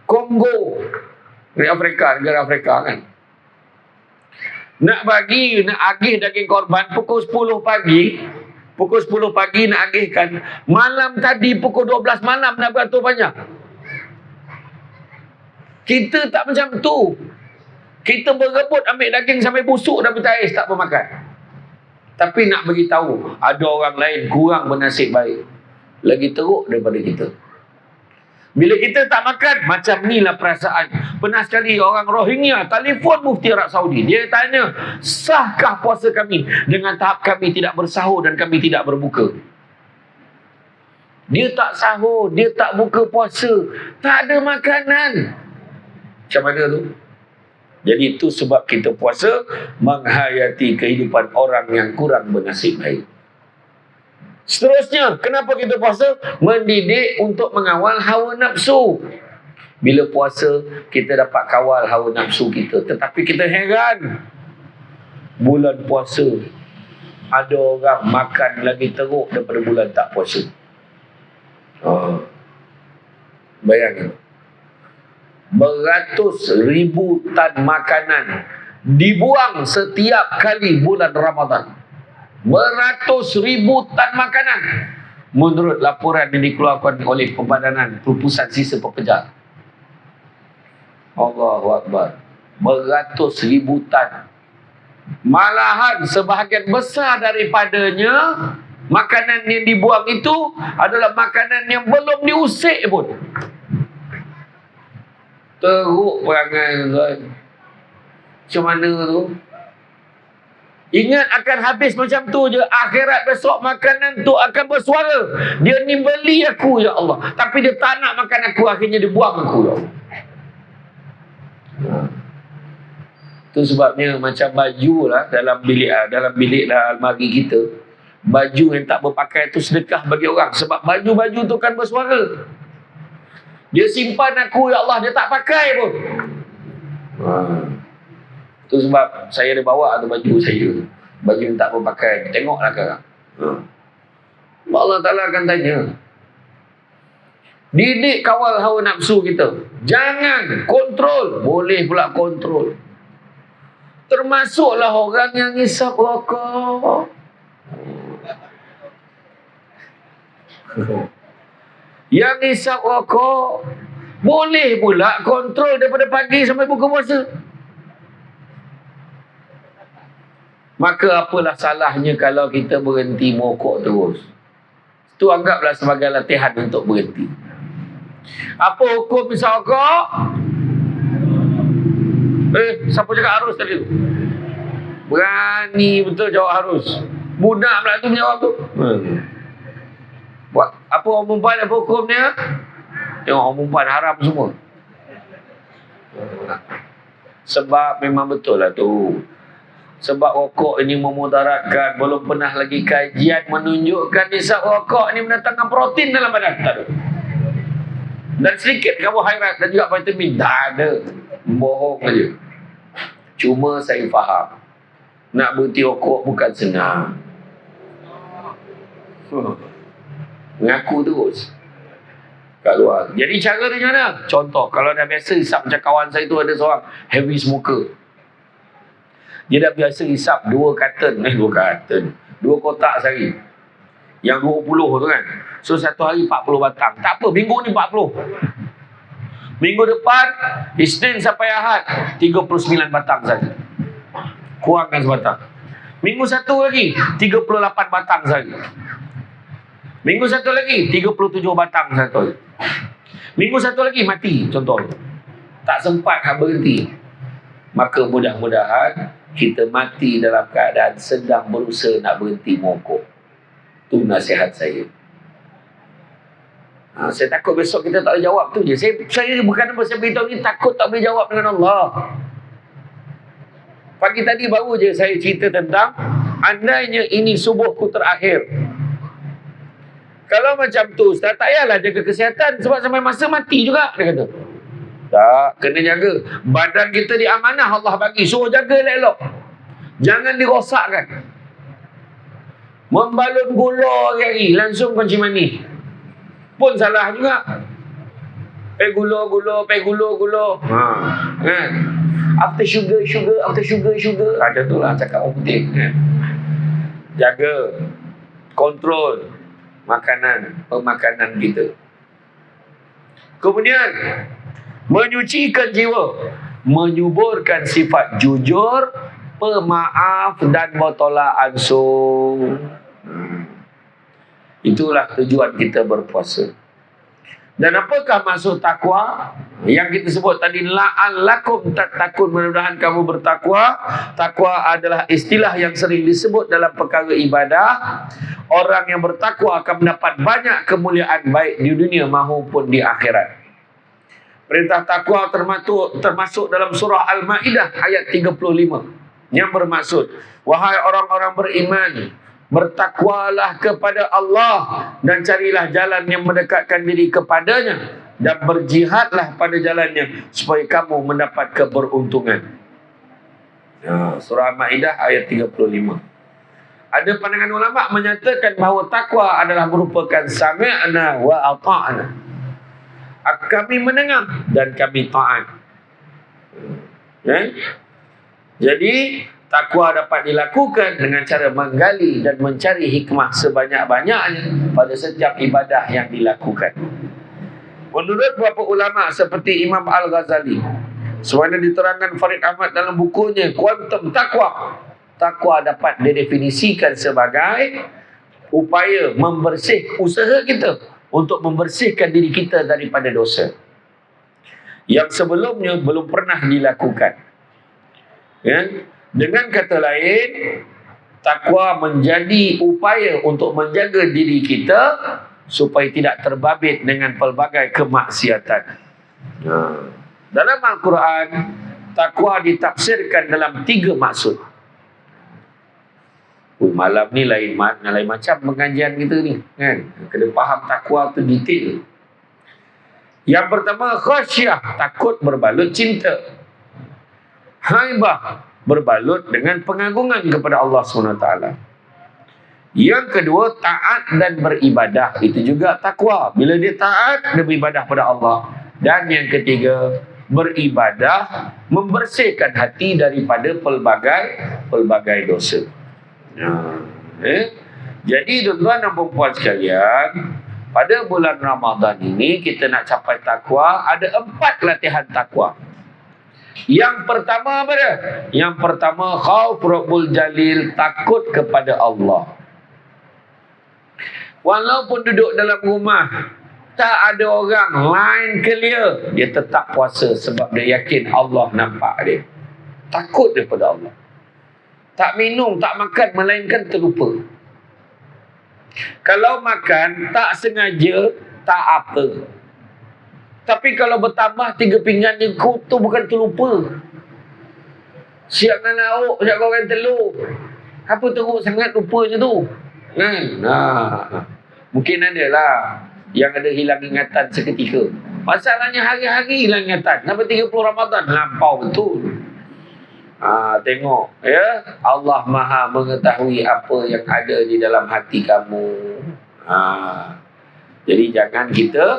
Speaker 1: Kongo, di Afrika, negara Afrika kan. Nak agih daging korban pukul 10 pagi. Pukul 10 pagi nak agihkan. Malam tadi pukul 12 malam nak beratur banyak. Kita tak macam tu. Kita berebut ambil daging sampai busuk dah bertais, tak bermakan. Tapi nak beritahu, ada orang lain kurang bernasib baik, lagi teruk daripada kita. Bila kita tak makan, macam inilah perasaan. Pernah sekali orang Rohingya telefon Mufti Arab Saudi. Dia tanya, sahkah puasa kami dengan tahap kami tidak bersahur dan kami tidak berbuka? Dia tak sahur, dia tak buka puasa, tak ada makanan. Macam mana tu? Jadi itu sebab kita puasa menghayati kehidupan orang yang kurang bernasib baik. Seterusnya, kenapa kita puasa? Mendidik untuk mengawal hawa nafsu. Bila puasa, kita dapat kawal hawa nafsu kita. Tetapi kita heran, bulan puasa, ada orang makan lagi teruk daripada bulan tak puasa. Bayangkan. Beratus ribu tan makanan dibuang setiap kali bulan Ramadan. Beratus ribu tan makanan menurut laporan yang dikeluarkan oleh Pembadanan Perupusan Sisa Pekerja. Allahu Akbar. Beratus ribu tan. Malahan sebahagian besar daripadanya makanan yang dibuang itu adalah makanan yang belum diusik pun. Teruk perangai tuan. Macam mana tu? Ingat akan habis macam tu je. Akhirat besok makanan tu akan bersuara. Dia ni beli aku ya Allah, tapi dia tak nak makan aku, akhirnya dia buang aku ya Allah. Itu sebabnya macam baju lah dalam bilik lah almari kita. Baju yang tak berpakai tu sedekah bagi orang. Sebab baju-baju tu kan bersuara. Dia simpan aku ya Allah, dia tak pakai pun. Itu sebab saya ada bawa tu baju saya, baju yang tak berpakai. Tengoklah sekarang. Allah Ta'ala akan tanya. Didik kawal hawa nafsu kita. Jangan kontrol. Boleh pula kontrol. Termasuklah orang yang hisap rokok. Yang hisap rokok boleh pula kontrol daripada pagi sampai buka puasa. Maka apalah salahnya kalau kita berhenti merokok terus? Itu anggaplah sebagai latihan untuk berhenti. Apa hukum hisap rokok? Siapa cakap harus tadi tu? Berani betul jawab harus. Budak pula tu menjawab tu. Buat apa orang perempuan, apa hukumnya? Tengok orang perempuan haram semua. Sebab memang betul lah tu. Sebab rokok ini memudaratkan. Belum pernah lagi kajian menunjukkan hisap rokok ini mendatangkan protein dalam badan. Tak ada. Dan sedikit karbohidrat dan juga vitamin. Tak ada. Bohong aja. Cuma saya faham, nak berhenti rokok bukan senang. Mengaku terus kat luar. Jadi cara dia macam mana? Contoh, kalau dah biasa hisap, macam kawan saya tu ada seorang heavy smoker. Dia dah biasa hisap 2 kotak sehari. Yang 20 tu kan. So satu hari 40 batang. Tak apa, minggu ni 40. Minggu depan, Isnin sampai Ahad, 39 batang saja. Kurangkan sebatang. Minggu satu lagi, 38 batang saja. Minggu satu lagi, 37 batang satu. Minggu satu lagi, mati. Contoh. Tak sempat berhenti. Maka mudah-mudahan kita mati dalam keadaan sedang berusaha nak berhenti merokok. Itu nasihat saya. Saya takut besok kita tak boleh jawab tu je. Saya bukan apa saya beritahu ni, takut tak boleh jawab dengan Allah. Pagi tadi baru je saya cerita tentang andainya ini subuhku terakhir. Kalau macam tu, Ustaz, tak payahlah jaga kesihatan sebab sampai masa mati juga, dia kata. Tak, kena jaga. Badan kita diamanah Allah bagi, suruh jaga elok-elok. Jangan dirosakkan. Membalun gula hari langsung kunci manis pun salah juga. Gula. Kan? After sugar. Macam tu lah cakap orang putih. Kan? Jaga. Kontrol pemakanan kita. Kemudian menyucikan jiwa, menyuburkan sifat jujur, pemaaf dan bertolak ansur. Itulah tujuan kita berpuasa. Dan apakah maksud takwa? Yang kita sebut tadi, la'allakum tattaqun, mudah-mudahan kamu bertakwa. Takwa adalah istilah yang sering disebut dalam perkara ibadah. Orang yang bertakwa akan mendapat banyak kemuliaan baik di dunia maupun di akhirat. Perintah takwa termasuk dalam surah Al-Ma'idah ayat 35 yang bermaksud, wahai orang-orang beriman, bertakwalah kepada Allah dan carilah jalan yang mendekatkan diri kepadanya, dan berjihadlah pada jalannya supaya kamu mendapat keberuntungan. Surah Al-Ma'idah ayat 35. Ada pandangan ulama menyatakan bahawa takwa adalah merupakan sami'na wa ata'na. Kami mendengar dan kami taat. Jadi takwa dapat dilakukan dengan cara menggali dan mencari hikmah sebanyak-banyaknya pada setiap ibadah yang dilakukan. Menurut beberapa ulama seperti Imam Al-Ghazali, sebagaimana diterangkan Farid Ahmad dalam bukunya Kuantum Takwa, takwa dapat didefinisikan sebagai upaya usaha kita untuk membersihkan diri kita daripada dosa yang sebelumnya belum pernah dilakukan. Dengan kata lain, takwa menjadi upaya untuk menjaga diri kita supaya tidak terbabit dengan pelbagai kemaksiatan. Dalam Al-Quran, takwa ditafsirkan dalam 3 maksud. Malam ni lain macam pengajian kita ni, kan? Kena faham takwa tu detail. Yang pertama, khasyah, takut berbalut cinta. Haibah, berbalut dengan pengagungan kepada Allah SWT. Yang kedua, taat dan beribadah. Itu juga takwa. Bila dia taat, dia beribadah pada Allah. Dan yang ketiga, beribadah membersihkan hati daripada pelbagai dosa. Jadi tuan-tuan dan puan sekalian, pada bulan Ramadan ini kita nak capai takwa. Ada 4 latihan takwa. Yang pertama apa dia? Yang pertama, khauf Rabbul Jalil, takut kepada Allah. Walaupun duduk dalam rumah, tak ada orang lain clear, dia tetap puasa sebab dia yakin Allah nampak dia. Takut daripada Allah. Tak minum, tak makan, melainkan terlupa. Kalau makan, tak sengaja, tak apa. Tapi kalau bertambah 3 pinggan je, tu bukan terlupa. Siap dengan lauk, siap goreng telur. Apa teruk sangat rupanya tu? Kan? Mungkin adalah yang ada hilang ingatan seketika. Masalahnya hari-hari hilang ingatan. Sampai 30 Ramadan, lampau betul. Tengok ya, Allah Maha mengetahui apa yang ada di dalam hati kamu. Jadi jangan kita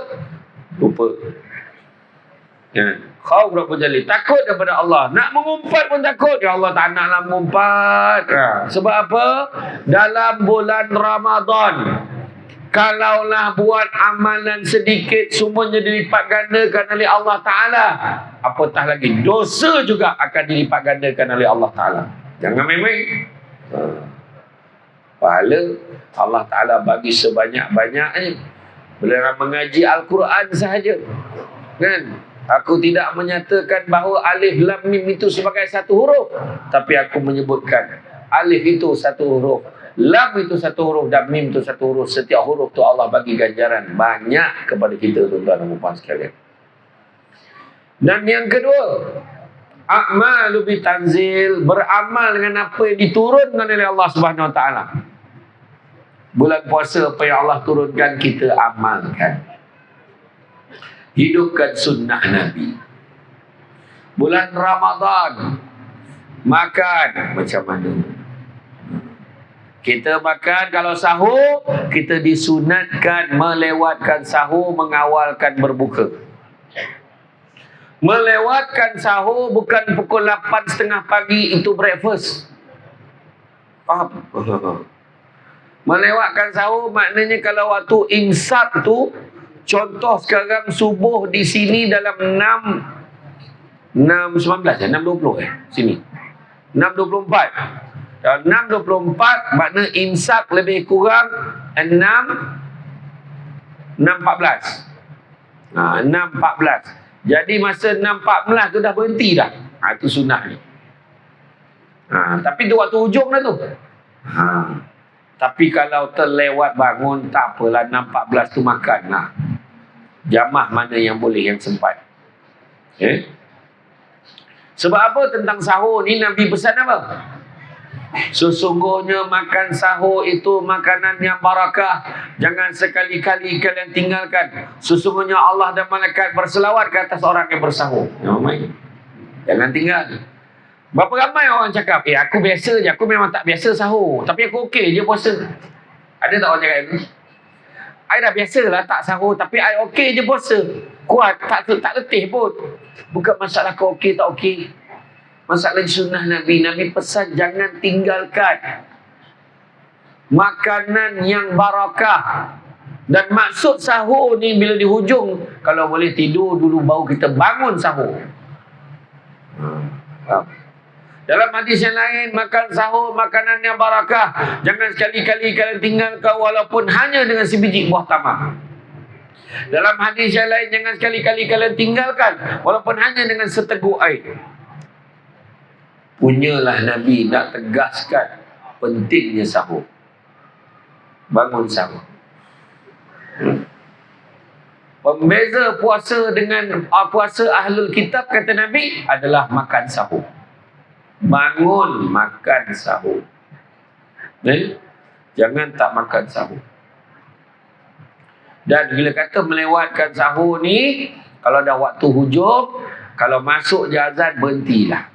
Speaker 1: lupa. Khauf Rabbul Jalil, takut kepada Allah. Nak mengumpat pun takut. Ya Allah, tak naklah mengumpat. Sebab apa? Dalam bulan Ramadan, kalaulah buat amalan sedikit, semuanya dilipat gandakan oleh Allah Ta'ala. Apatah lagi, dosa juga akan dilipat gandakan oleh Allah Ta'ala. Jangan main-main. Pahala Allah Ta'ala bagi sebanyak-banyaknya. Bila orang mengaji Al-Quran sahaja, kan? Aku tidak menyatakan bahawa alif lam mim itu sebagai satu huruf, tapi aku menyebutkan alif itu satu huruf, lam itu satu huruf, dan mim itu satu huruf. Setiap huruf tu Allah bagi ganjaran banyak kepada kita, tuan-tuan dan puan sekalian. Dan yang kedua, a'malu bitanzil, beramal dengan apa yang diturunkan oleh Allah Subhanahu Wa Taala. Bulan puasa, apa yang Allah turunkan kita amalkan. Hidupkan sunnah Nabi. Bulan Ramadan, makan macam mana? Kita makan, kalau sahur, kita disunatkan melewatkan sahur, mengawalkan berbuka. Melewatkan sahur bukan pukul 8.30 pagi, itu breakfast. Faham? Melewatkan sahur maknanya kalau waktu imsak tu, contoh sekarang subuh di sini dalam 6.19 6.20 sini 6.24. Kalau 6.24 makna imsak lebih kurang 6.14. 6.14. Jadi masa 6.14 tu dah berhenti dah. Itu sunnah ni. Tapi tu waktu hujung dah tu. Tapi kalau terlewat bangun, tak apalah, 6.14 tu makan lah. Jamah mana yang boleh, yang sempat. Sebab apa tentang sahur ni Nabi pesan apa? Sesungguhnya makan sahur itu makanan yang barakah. Jangan sekali-kali kalian tinggalkan. Sesungguhnya Allah dan malaikat berselawat ke atas orang yang bersahur. Jangan tinggal. Berapa ramai orang cakap, aku biasa je, aku memang tak biasa sahur, tapi aku okey je puasa. Ada tak orang cakap itu? I dah biasalah tak sahur, tapi I okey je puasa. Kuat, tak letih pun. Bukan masalah kau okey tak okey. Masalah sunnah Nabi. Nabi pesan jangan tinggalkan makanan yang barakah. Dan maksud sahur ni bila di hujung, kalau boleh tidur dulu baru kita bangun sahur. Dalam hadis yang lain, makan sahur makanan yang barakah. Jangan sekali-kali kalian tinggalkan walaupun hanya dengan sebiji buah tamar. Dalam hadis yang lain, jangan sekali-kali kalian tinggalkan walaupun hanya dengan seteguk air. Punyalah Nabi nak tegaskan pentingnya sahur. Bangun sahur. Pembeza puasa dengan puasa ahlul kitab, kata Nabi, adalah makan sahur. Bangun makan sahur. Jangan tak makan sahur. Dan bila kata melewatkan sahur ni, kalau dah waktu hujung, kalau masuk je azan, berhentilah.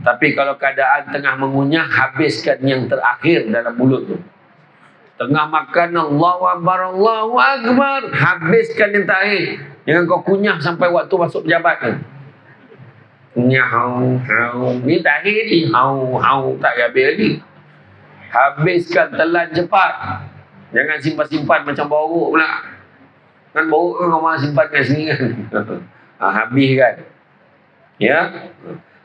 Speaker 1: Tapi kalau keadaan tengah mengunyah, habiskan yang terakhir dalam mulut tu. Tengah makan, Allahu Akbar, Allahu Akbar, habiskan yang terakhir. Jangan kau kunyah sampai waktu masuk pejabat tu. Hau, ni terakhir ni, hau, tak habis lagi. Habiskan, telan cepat. Jangan simpan-simpan macam borok pula. Kan borok kan kau malah simpan kat sini kan. Habis kan. Ya.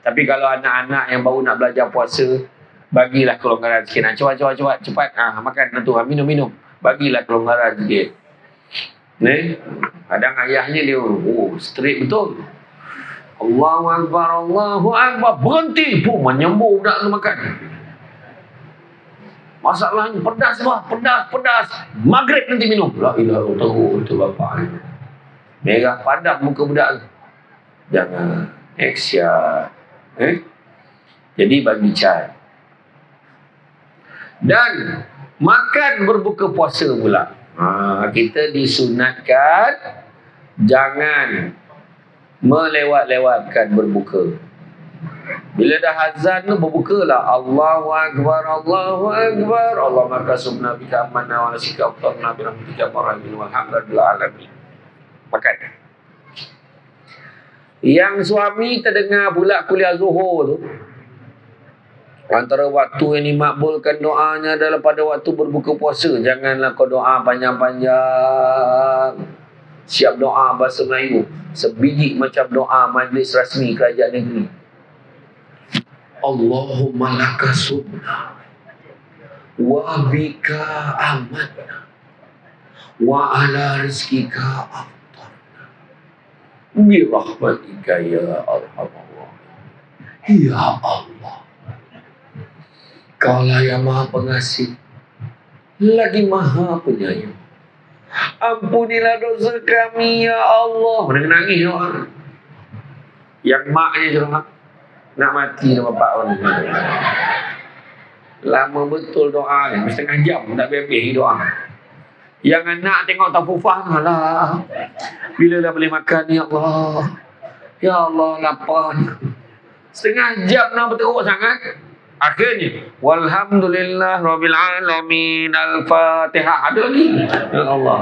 Speaker 1: Tapi kalau anak-anak yang baru nak belajar puasa, bagilah kelonggaran sikit. Cepat. Makan tu, minum. Bagilah kelonggaran sikit. Kadang ayahnya dia, straight betul. Allahu Akbar, Allahu Akbar, berhenti pun menyembur budak tu makan. Masalahnya pedas. Maghrib nanti minum. La ilaha illallah, itu bapak ni. Merah padam muka budak tu. Jangan. Action. Jadi bagi cai. Dan makan berbuka puasa pula. Kita disunatkan jangan melewat-lewatkan berbuka. Bila dah azan tu berbukalah. Allahu Akbar, Allahu Akbar. Allah maka subna bika amanna wa nasika aftarna bi rahmatika marhamin walhamdulillah alamin. Makan. Yang suami terdengar pula kuliah zuhur tu, antara waktu yang dimakbulkan doanya adalah pada waktu berbuka puasa. Janganlah kau doa panjang-panjang. Siap doa bahasa Melayu, sebiji macam doa majlis rasmi kerajaan negeri. Allahumma laka subna wa bika amanna wa ala rizkika aftarna bi rahmatika ya arhamar rahimin. Ya Allah, Kaulah yang Maha Pengasih lagi Maha Penyayang. Ampunilah dosa kami ya Allah. Mana nangis doa. Yang maknya curhat, nak mati dah bapak orang. Lama betul doa ni, setengah jam tak habis doa. Yang anak tengok tafufah lah. Bila dah boleh makan ya Allah. Ya Allah lapar. Setengah jam nak berteruk sangat. Akhirnya walhamdulillah rabbil alamin al-Fatihah. Ada lagi. Ya Allah.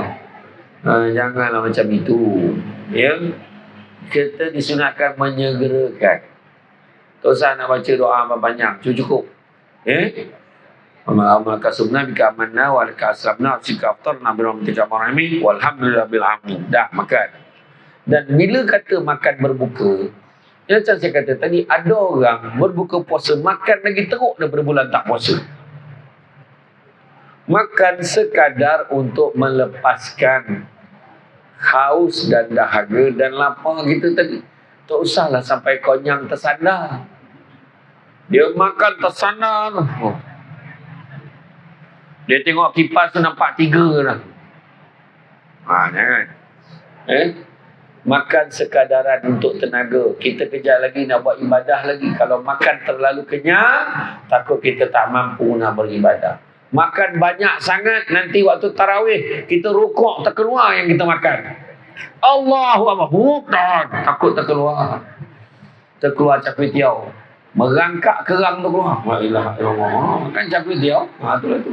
Speaker 1: Janganlah macam itu. Ya. Kita disunatkan menyegerakan. Tak usah nak baca doa banyak. Cukup. Maka subna bika amanna wa laka aslamna sika aftarna bi rahmatika marhamin walhamdulillah bil alamin. Dah makan. Dan bila kata makan berbuka, macam saya kata tadi, ada orang berbuka puasa makan lagi teruk daripada bulan tak puasa. Makan sekadar untuk melepaskan haus dan dahaga dan lapar kita tadi. Tak usahlah sampai konyang tersandar. Dia makan tersandar. Dia tengok kipas tu nampak 3 dah. Jangan. Makan sekadaran untuk tenaga. Kita kejap lagi nak buat ibadah lagi. Kalau makan terlalu kenyang, takut kita tak mampu nak beribadah. Makan banyak sangat, nanti waktu tarawih kita rukuk terkeluar yang kita makan. Allahu Akbar. Takut terkeluar. Terkeluar cakwetiau. Merangkak kerang tu keluar. La ilaha illallah. Makan cakwetiau. Itulah tu.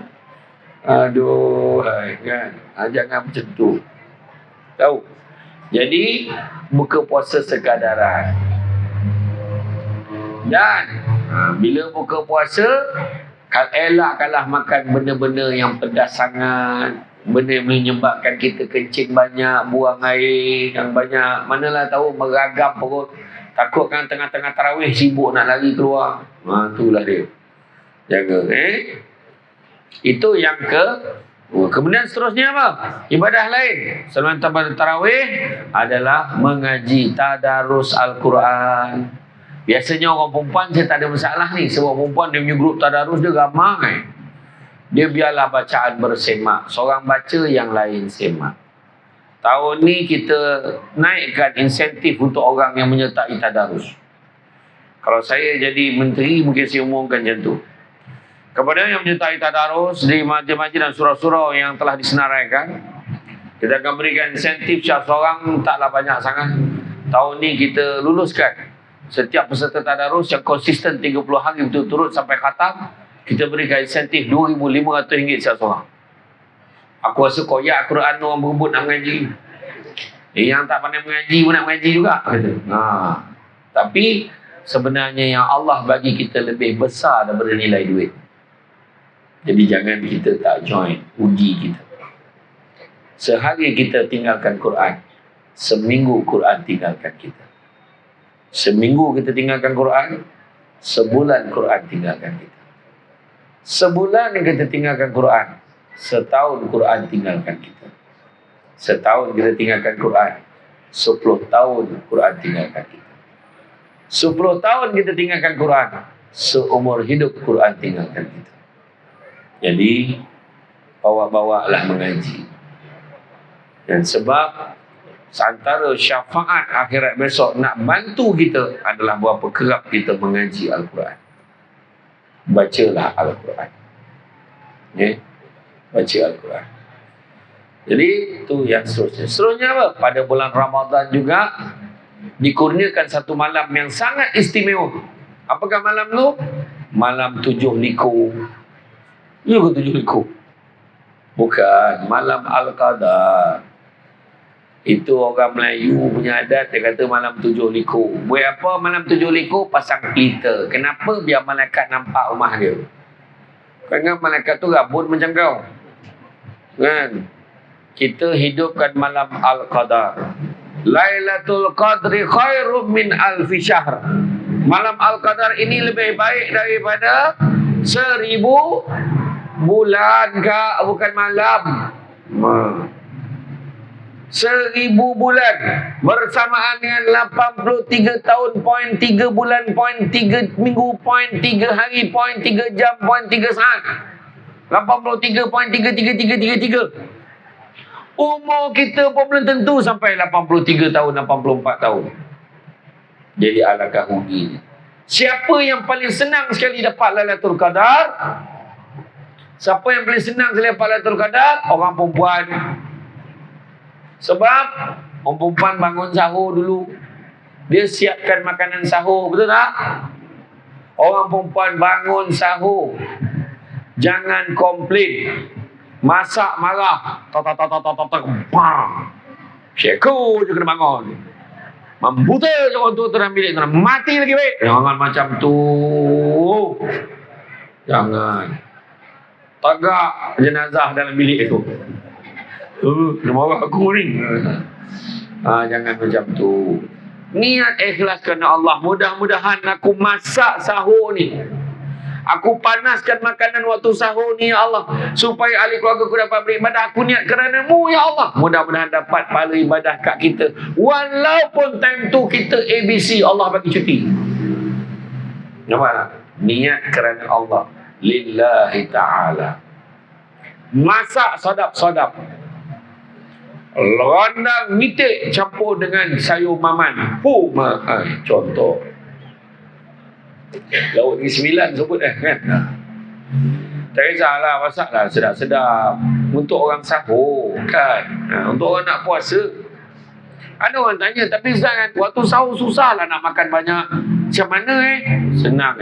Speaker 1: Aduh, kan. Jangan macam tu. Tahu? Jadi buka puasa sekadaran. Dan bila buka puasa, elakkanlah makan benda-benda yang pedas sangat, benda yang menyebabkan kita kencing banyak, buang air yang banyak. Manalah tahu meragam perut. Takut kan tengah-tengah tarawih sibuk nak lari keluar. Itulah dia. Jaga. Itu yang kemudian seterusnya apa? Ibadah lain selain tarawih adalah mengaji tadarus Al-Quran. Biasanya orang perempuan saya tak ada masalah ni. Sebab perempuan dia punya grup tadarus dia ramai. Dia biarlah bacaan bersemak. Seorang baca, yang lain semak. Tahun ni kita naikkan insentif untuk orang yang menyertai tadarus. Kalau saya jadi menteri, mungkin saya umumkan macam tu. Kepada yang menyertai tadarus di majlis-majlis dan surau-surau yang telah disenaraikan, kita akan berikan insentif seorang taklah banyak sangat. Tahun ni kita luluskan setiap peserta tadarus yang konsisten 30 hari berturut-turut sampai khatam, kita berikan insentif RM2,500 seorang. Aku rasa koyak Quran orang berebut nak mengaji. Yang tak pandai mengaji pun nak mengaji juga. Tapi sebenarnya yang Allah bagi kita lebih besar daripada nilai duit. Jadi jangan kita tak join, uji kita. Sehari kita tinggalkan Quran, seminggu Quran tinggalkan kita. Seminggu kita tinggalkan Quran, sebulan Quran tinggalkan kita. Sebulan kita tinggalkan Quran, setahun Quran tinggalkan kita. Setahun kita tinggalkan Quran, 10 tahun Quran tinggalkan kita. 10 tahun kita tinggalkan Quran, seumur hidup Quran tinggalkan kita. Jadi bawa-bawalah mengaji. Dan sebab antara syafaat akhirat besok nak bantu kita adalah berapa kerap kita mengaji Al-Quran. Bacalah Al-Quran. Baca Al-Quran. Jadi itu yang seterusnya. Seterusnya apa? Pada bulan Ramadan juga dikurniakan satu malam yang sangat istimewa. Apakah malam tu? Malam 7 liku. Ya ke 7 liku? Bukan. Malam Al-Qadar. Itu orang Melayu punya adat. Dia kata malam 7 liku. Buat apa malam 7 liku? Pasang pelita. Kenapa? Biar malaikat nampak rumah dia. Kan malaikat tu rabun macam kau. Kan? Kita hidupkan malam Al-Qadar. Lailatul Qadri khairum min alfi syahr. Malam Al-Qadar ini lebih baik daripada 1000 bulan ke, bukan malam. 1000 bulan bersamaan dengan 83 tahun, 0.3 bulan, 0.3 minggu, 0.3 hari, 0.3 jam, 0.3 saat. 83.33333. Umur kita pun belum tentu sampai 83 tahun, 84 tahun. Jadi alangkah ruginya. Siapa yang paling senang sekali dapat Lailatul Qadar? Siapa yang paling senang sekali dapat Lailatul Qadar? Orang perempuan. Sebab orang perempuan bangun sahur dulu. Dia siapkan makanan sahur, betul tak? Orang perempuan bangun sahur. Jangan komplain. Masak marah. Syeku je kena bangun. Membuta je orang tua dalam bilik tu. Mati lagi baik. Jangan macam tu. Jangan. Tagak jenazah dalam bilik tu. Dia marah aku ni. Jangan macam tu. Niat ikhlas kerana Allah. Mudah-mudahan aku masak sahur ni. Aku panaskan makanan waktu sahur ni ya Allah, supaya ahli keluarga aku dapat beribadah. Aku niat kerana-Mu ya Allah. Mudah-mudahan dapat pahala ibadah kat kita. Walaupun time tu kita ABC, Allah bagi cuti. Nampak tak? Niat kerana Allah. Lillahi ta'ala. Masak sadap-sadap. Rendang mitik campur dengan sayur maman. Contoh. Lauk ni 9 sebut kan. Tak kisahlah, masaklah sedap-sedap untuk orang sahur kan. Untuk orang nak puasa. Ada orang tanya, tapi Ustaz kan, waktu sahur susahlah nak makan banyak. Macam mana Senang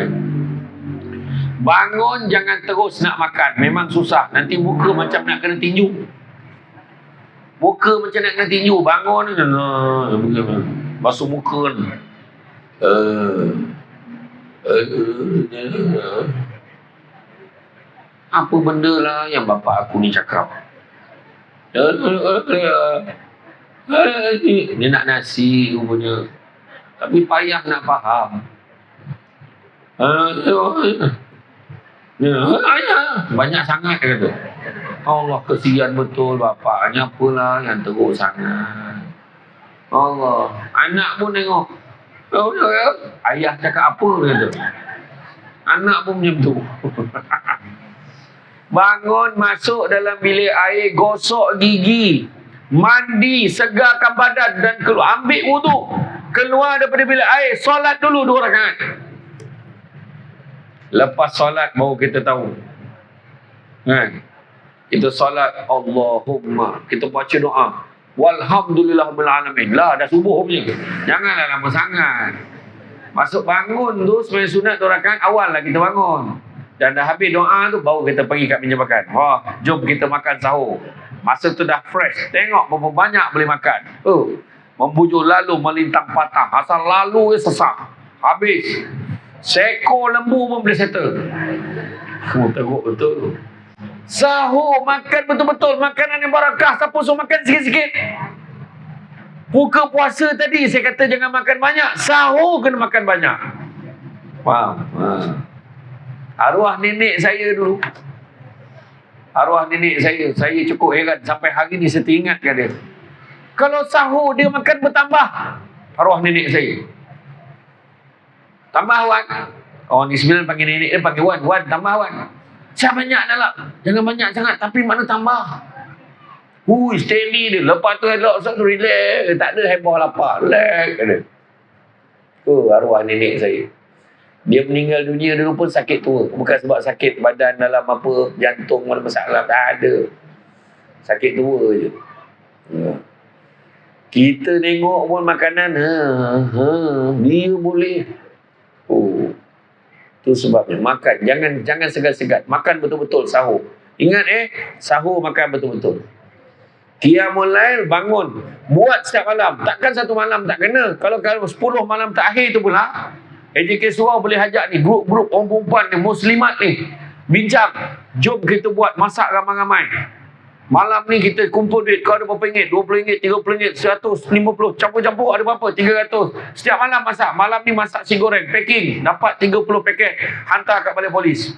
Speaker 1: bangun jangan terus nak makan. Memang susah. Nanti muka macam nak kena tinju. Muka macam nak kena tinju. Bangun basuh muka kan. Apa benda lah yang bapa aku ni cakap. Dia nak nasi rupanya. Tapi payah nak faham. Banyak sangat dia kata. Allah, kesian betul bapaknya, apalah yang teruk sangat. Allah, anak pun tengok. Ayah cakap apa dia kata. Anak pun macam tu. Bangun, masuk dalam bilik air, gosok gigi, mandi, segarkan badan dan keluar, ambil wuduk, keluar daripada bilik air, solat dulu 2 rakaat. Lepas solat baru kita tahu kan, kita solat Allahumma, kita baca doa walhamdulillahil alamin. Lah dah subuh punya, janganlah lama sangat. Masuk bangun tu sembahyang sunat 2 rakaat, awal lah kita bangun. Dan dah habis doa tu baru kita pergi kat meja makan. Wah, jom kita makan sahur. Masa tu dah fresh. Tengok berapa banyak boleh makan. Membujur lalu melintang patah. Asal lalu sesak. Habis. Seekor lembu pun boleh settle. Teruk betul. Sahur makan betul-betul. Makanan yang barakah. Siapa suruh makan sikit-sikit? Buka puasa tadi saya kata jangan makan banyak. Sahur kena makan banyak. Faham? Arwah nenek saya dulu. Arwah nenek saya cukup heran. Sampai hari ni saya teringatkan dia. Kalau sahur dia makan bertambah. Arwah nenek saya. Tambah Wan. Oh ni 9 panggil nenek dia panggil Wan. Wan tambah Wan. Macam banyak dah lah. Jangan banyak sangat. Tapi mana tambah. Steady dia. Lepas tu elok tu relax. Tak ada heboh lapar. Relax dia. Arwah nenek saya. Dia meninggal dunia dulu pun sakit tua. Bukan sebab sakit badan dalam apa, jantung ada masalah. Tak ada. Sakit tua je. Kita tengok pun makanan. Dia boleh. Tu sebabnya. Makan. Jangan segan-segan. Makan betul-betul sahur. Ingat sahur makan betul-betul. Qiyamul Lail bangun. Buat setiap malam. Takkan satu malam tak kena. Kalau 10 malam terakhir tu pula. AJK Surau boleh hajak ni, grup-grup orang perempuan ni, muslimat ni, bincang, jom kita buat masak ramai-ramai. Malam ni kita kumpul duit, kau ada berapa ringgit, RM20, RM30, RM150, campur-campur ada berapa, RM300. Setiap malam masak, malam ni masak si goreng, packing, dapat 30 paket, hantar kat balai polis.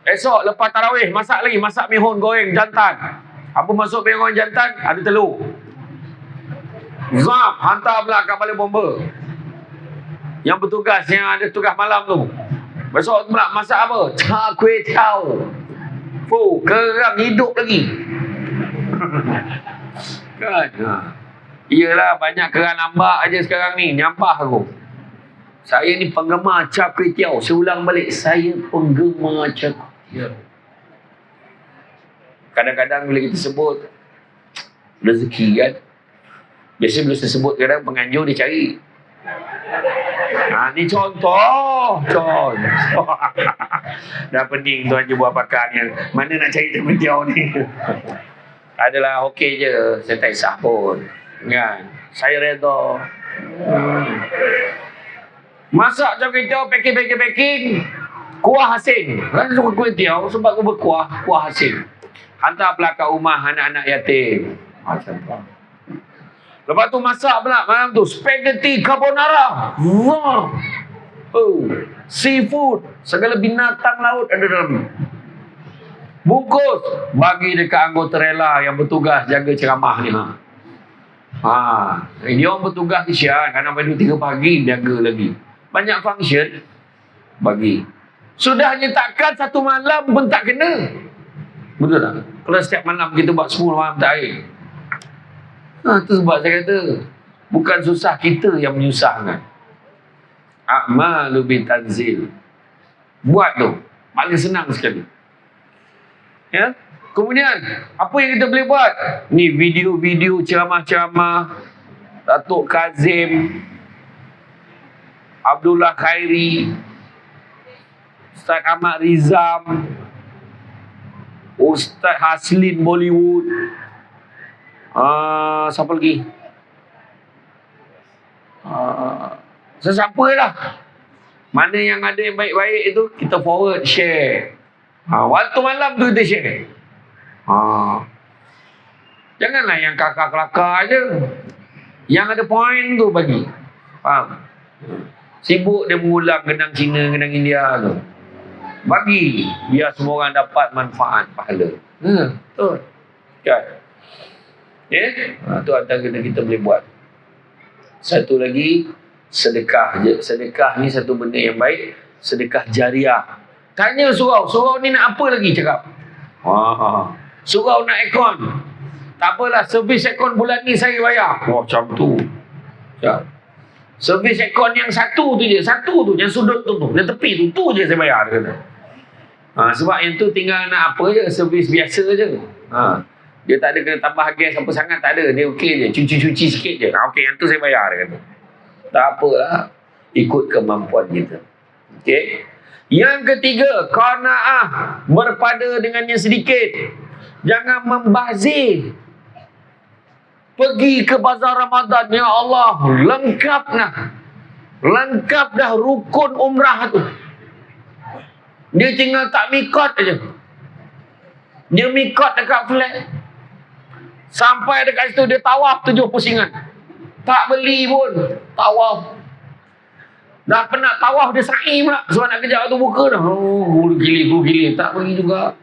Speaker 1: Esok lepas tarawih, masak lagi, masak mihun goreng jantan. Apa masuk mihun goreng jantan? Ada telur. Zam, hantar pula kat balai bomba. Yang bertugas, yang ada tugas malam tu. Besok pula masak apa? Char kway teow. Kerang hidup lagi. Kan? Iyalah, banyak kerang nambak aja sekarang ni. Nyampah aku. Saya ni penggemar char kway teow. Saya ulang balik. Saya penggemar char kway teow. Kadang-kadang bila kita sebut rezeki kan. Biasa bila saya sebut kadang penganjur dia cari. Ni contoh. Dah pening tuan je buat pakarnya. Mana nak cari char kway teow ni? Adalah okey je. Saya tak kisah pun. Kan? Saya redha. Masak char kway teow, packing. Kuah asin. Kan suka kway teow sebab aku berkuah. Kuah asin. Hantar pula kat rumah anak-anak yatim. Macam tu. Lepas tu masak pula malam tu spaghetti carbonara. Oh, seafood, segala binatang laut ada dalam. Bungkus, bagi dekat anggota rela yang bertugas jaga ceramah ni. Dia orang bertugas ni siap, kadang-kadang 3 pagi jaga lagi. Banyak function, bagi. Sudah nyetakkan 1 malam pun tak kena. Betul tak? Kalau setiap malam kita buat 10 malam tak air. Itu sebab saya kata, bukan susah kita yang menyusahkan. A'malu bitanzil. Buat tu, paling senang sekali. Ya. Kemudian, apa yang kita boleh buat? Ni video-video ceramah-ceramah Datuk Kazim, Abdullah Khairi, Ustaz Ahmad Rizam, Ustaz Haslin Bollywood. Siapa lagi? Sesiapa lah. Mana yang ada yang baik-baik itu, kita forward, share. Waktu malam tu kita share. Janganlah yang kakak-kelakar je. Yang ada point tu bagi. Faham? Sibuk dia mengulang genang Cina, genang India tu. Bagi. Biar semua orang dapat manfaat pahala. Betul. Kan? Tu antara kita boleh buat. Satu lagi, sedekah je. Sedekah ni satu benda yang baik. Sedekah jariah. Tanya surau. Surau ni nak apa lagi cakap? Surau nak aircon. Tak apalah, servis aircon bulan ni saya bayar. Macam tu. Ya. Servis aircon yang satu tu je. Satu tu, yang sudut tu. Yang tepi tu je saya bayar. Dia kata. Sebab yang tu tinggal nak apa je, servis biasa je. Dia tak ada kena tambah gas apa sangat, tak ada. Dia okey je, cuci-cuci sikit je. Okey, yang tu saya bayar, dia kata. Tak apalah, ikut kemampuan kita. Okey. Yang ketiga, qanaah, berpada dengan yang sedikit. Jangan membazir. Pergi ke bazar Ramadan, ya Allah, lengkap dah rukun umrah tu. Dia tinggal tak mikot aja. Dia mikot dekat flat. Sampai dekat situ dia tawaf 7 pusingan. Tak beli pun. Tawaf. Dah penat tawaf dia sa'i pula. Sebab nak kejar waktu buka dah. Gulu gili. Tak pergi juga.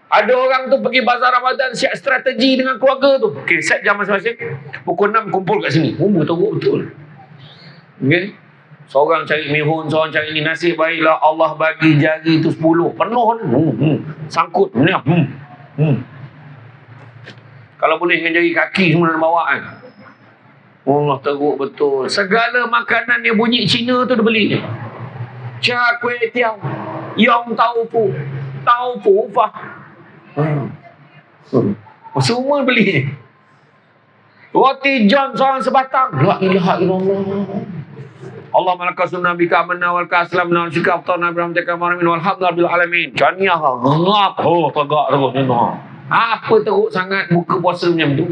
Speaker 1: Ada orang tu pergi bazar Ramadan siap strategi dengan keluarga tu. Okey, set jam masing-masing. Pukul 6 kumpul kat sini. Betul. Okey. Seorang cari mihun, seorang cari ni, nasib baiklah Allah bagi jari tu 10. Penuh ni. Sangkut. Kalau boleh dengan jari kaki semua nak bawa kan. Allah teruk betul. Segala makanan yang bunyi Cina tu dia beli ni. Char kway teow, yong taufu, taufu fah. Semua beli. Roti John seorang sebatang. La ilaha illallah. Allah malaka sunnah bika amanna wal kaslam wal syikaf ta'na bi rahmatika marhamin walhamdulillah alamin. Janiah ngap. Tegak terus ni. Apa teruk sangat buka puasa macam tu?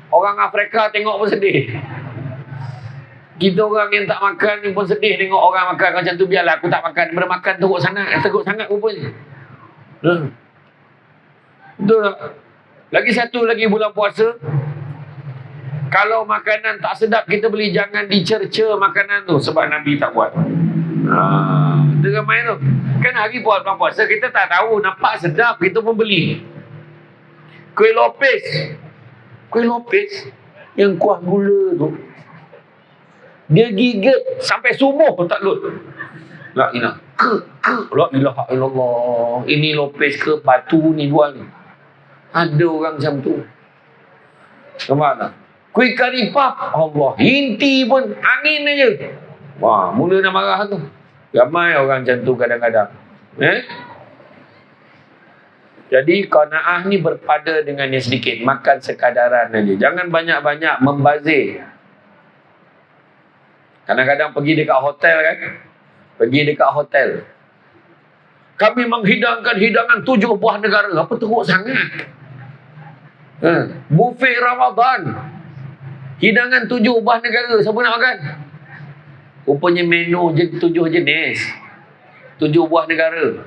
Speaker 1: Orang Afrika tengok pun sedih. Kita orang yang tak makan ni pun sedih tengok orang makan macam tu. Biarlah aku tak makan. Daripada makan teruk sangat rupanya. Betul tak? Lagi satu lagi bulan puasa. Kalau makanan tak sedap kita beli, jangan dicerca makanan tu. Sebab Nabi tak buat. Itu ramai tu. Kan hari bulan puasa kita tak tahu, nampak sedap kita pun beli. Kuih lopis yang kuah gula tu, dia gigit sampai subuh pun tak lut. La ilaha illallah. Ini lopis ke batu ni jual ni. Ada orang macam tu. Nampak tak? Kuih kari pap, Allah, inti pun angin aja. Wah, mula nak marah tu. Ramai orang macam tu kadang-kadang. Jadi qanaah ni berpada dengan yang sedikit. Makan sekadaran aja. Jangan banyak-banyak membazir. Kadang-kadang pergi dekat hotel kan. Kami menghidangkan hidangan 7 buah negara. Apa teruk sangat? Buffet Ramadan. Hidangan 7 buah negara. Siapa nak makan? Rupanya menu 7 jenis. 7 buah negara.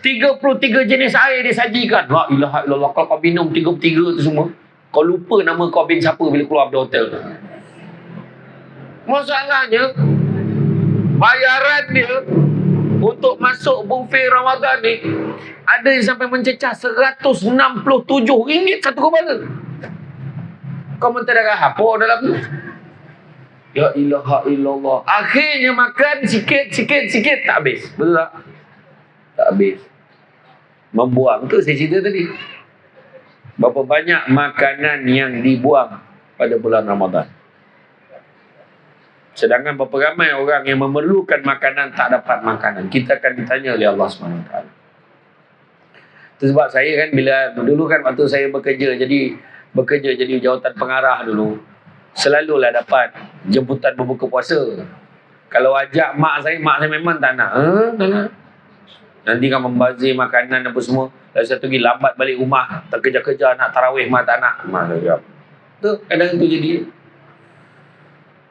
Speaker 1: 33 jenis air disajikan. La ilaha illallah. Kalau kau minum 33 tu semua, kau lupa nama kau bin siapa bila keluar dari hotel tu. Masalahnya, bayaran dia untuk masuk buffet Ramadan ni, ada yang sampai mencecah RM167 satu kepala. Kau mentera apa dalam tu? Ya ilaha illallah. Akhirnya makan sikit tak habis. Betul tak? Tak habis. Membuang tu saya cerita tadi. Berapa banyak makanan yang dibuang pada bulan Ramadan. Sedangkan berapa ramai orang yang memerlukan makanan tak dapat makanan. Kita akan ditanya oleh Allah SWT. Itu sebab saya kan bila dulu kan waktu saya bekerja jadi jawatan pengarah dulu, selalulah dapat jemputan berbuka puasa. Kalau ajak mak saya memang tak nak. Tak nak. Nanti kan membazir makanan apa semua. Lalu satu lagi lambat balik rumah, terkejar-kejar nak tarawih, mak tak nak. Mak saya tu kadang tu jadi.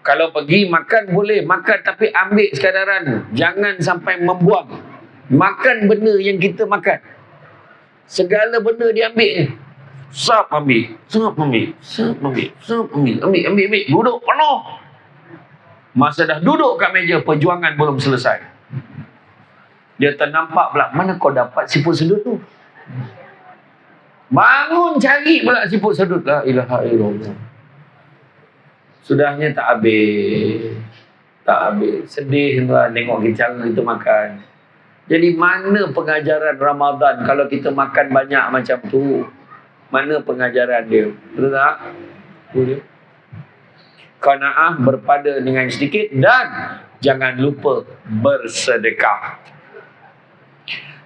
Speaker 1: Kalau pergi makan boleh, makan tapi ambil sekadaran. Jangan sampai membuang. Makan benda yang kita makan. Segala benda diambil. Sap ambil. Ambil. Duduk penuh. Masa dah duduk kat meja, perjuangan belum selesai. Dia ternampak pula, mana kau dapat siput sedut tu? Bangun cari pula siput sedut. La ilaha illallah. Sudahnya tak habis. Sedih tuan tengok cara kita makan. Jadi mana pengajaran Ramadan kalau kita makan banyak macam tu? Mana pengajaran dia? Betul tak? Betul. Qanaah berpada dengan sedikit dan jangan lupa bersedekah.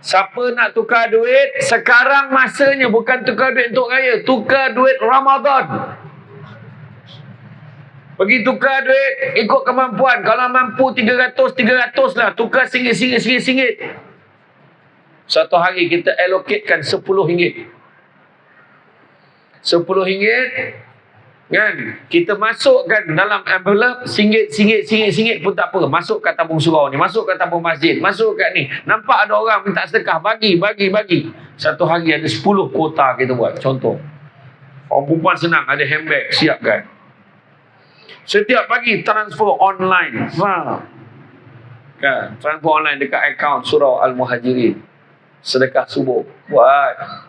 Speaker 1: Siapa nak tukar duit, sekarang masanya bukan tukar duit untuk raya, tukar duit Ramadan. Pergi tukar duit ikut kemampuan. Kalau mampu 300 lah, tukar RM1. Satu hari kita allocatekan RM10. RM10 kan, kita masukkan dalam envelope RM1 pun tak apa. Masuk kat tabung surau ni, masuk kat tabung masjid, masuk kat ni. Nampak ada orang minta sedekah, bagi. Satu hari ada 10 kota kita buat. Contoh, orang perempuan senang, ada handbag, siapkan. Setiap pagi transfer online. Kan, transfer online dekat akaun surau Al-Muhajirin. Sedekah subuh. Buat.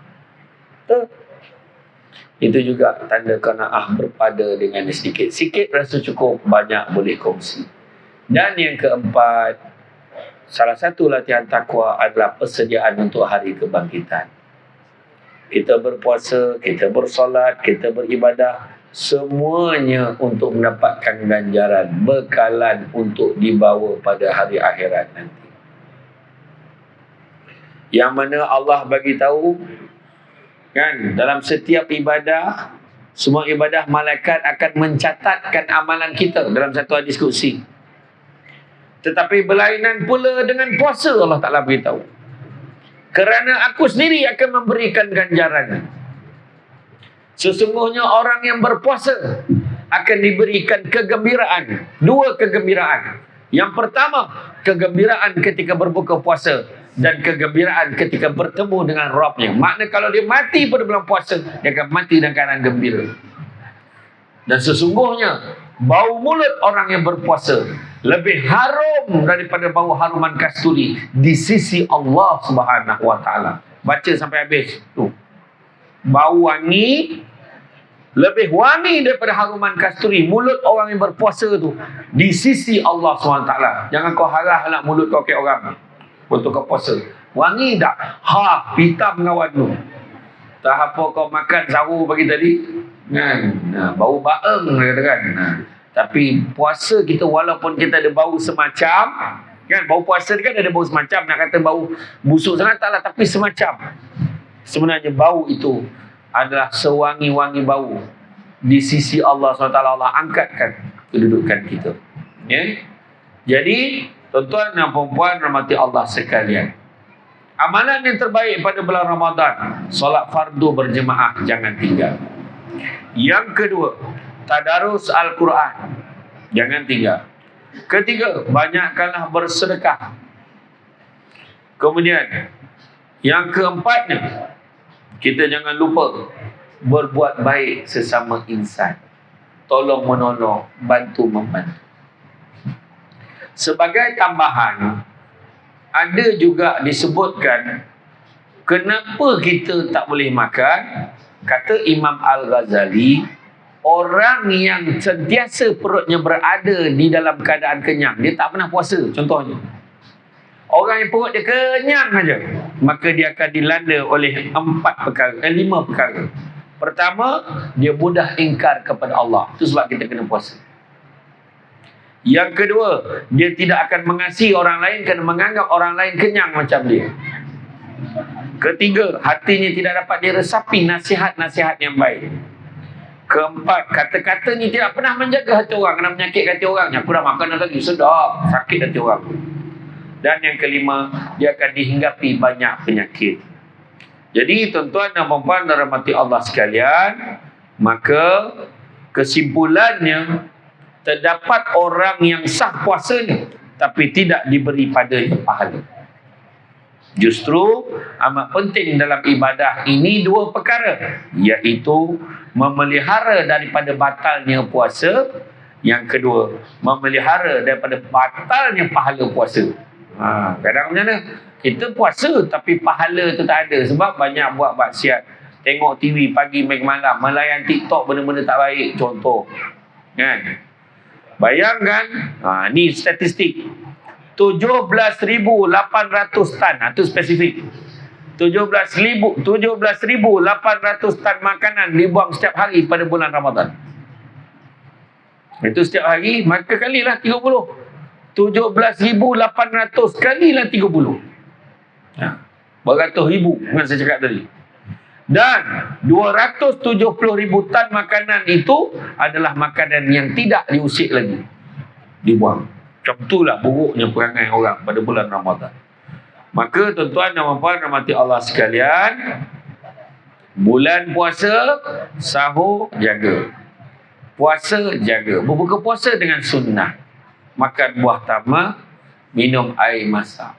Speaker 1: Itu juga tanda qanaah berpada dengan sedikit. Sikit rasa cukup, banyak boleh kongsi. Dan yang keempat, salah satu latihan takwa adalah persediaan untuk hari kebangkitan. Kita berpuasa, kita bersolat, kita beribadah, semuanya untuk mendapatkan ganjaran, bekalan untuk dibawa pada hari akhirat nanti. Yang mana Allah bagi tahu kan, dalam setiap ibadah, semua ibadah malaikat akan mencatatkan amalan kita dalam satu hadis qudsi. Tetapi berlainan pula dengan puasa, Allah Ta'ala beritahu. Kerana aku sendiri akan memberikan ganjaran. Sesungguhnya orang yang berpuasa akan diberikan kegembiraan. 2 kegembiraan. Yang pertama, kegembiraan ketika berbuka puasa. Dan kegembiraan ketika bertemu dengan Rabbnya. Makna kalau dia mati pada bulan puasa, dia akan mati dalam keadaan gembira. Dan sesungguhnya bau mulut orang yang berpuasa lebih harum daripada bau haruman kasturi di sisi Allah Subhanahu Wa Taala. Baca sampai habis tu. Bau wangi lebih wangi daripada haruman kasturi mulut orang yang berpuasa tu di sisi Allah SWT. Jangan kau harah lah mulut kau ke orang untuk kau puasa. Wangi tak? Hitam kawan tu. Tak apa kau makan sahur pagi tadi kan, bau baeng katakan. Tapi puasa kita walaupun kita ada bau semacam kan, bau puasa kan ada bau semacam, nak kata bau busuk sangat taklah, tapi semacam. Sebenarnya bau itu adalah sewangi-wangi bau di sisi Allah SWT. Allah angkatkan kedudukan kita. Ya? Jadi tuan-tuan dan puan-puan rahmati Allah sekalian, amalan yang terbaik pada bulan Ramadan, solat fardu berjemaah jangan tinggal. Yang kedua, tadarus Al-Quran jangan tinggal. Ketiga, banyakkanlah bersedekah. Kemudian yang keempatnya, kita jangan lupa berbuat baik sesama insan. Tolong menolong, bantu membantu. Sebagai tambahan, ada juga disebutkan kenapa kita tak boleh makan. Kata Imam Al-Ghazali, orang yang sentiasa perutnya berada di dalam keadaan kenyang, dia tak pernah puasa. Contohnya, orang yang perut dia kenyang saja, maka dia akan dilanda oleh 5 perkara. Pertama, dia mudah ingkar kepada Allah. Itu sebab kita kena puasa. Yang kedua, dia tidak akan mengasihi orang lain kerana menganggap orang lain kenyang macam dia. Ketiga, hatinya tidak dapat diresapi nasihat-nasihat yang baik. Keempat, kata-katanya tidak pernah menjaga hati orang, kena menyakit hati orang. Aku dah makan dah tadi, sedap, sakit hati orang. Dan yang kelima, dia akan dihinggapi banyak penyakit. Jadi tuan-tuan dan puan-puan dan rahmati Allah sekalian, maka kesimpulannya, terdapat orang yang sah puasanya tapi tidak diberi padanya pahala. Justru amat penting dalam ibadah ini 2 perkara, iaitu memelihara daripada batalnya puasa. Yang kedua, memelihara daripada batalnya pahala puasa. Kadang macam mana? Kita puasa tapi pahala tu tak ada sebab banyak buat maksiat. Tengok TV pagi main malam, melayan TikTok benda-benda tak baik, contoh. Kan? Bayangkan, ni statistik. 17,800 tan, itu spesifik. 17,800 tan makanan dibuang setiap hari pada bulan Ramadan. Itu setiap hari, maka kalilah 30. 17,800 kalilah 30. Beratus ribu, yang saya cakap tadi. Dan 270,000 tan makanan itu adalah makanan yang tidak diusik lagi, dibuang. Macam itulah buruknya perangai orang pada bulan Ramadan. Maka tuan-tuan dan puan-puan rahmati Allah sekalian, bulan puasa, sahur jaga, puasa jaga, berbuka puasa dengan sunnah, makan buah tamar, minum air masak.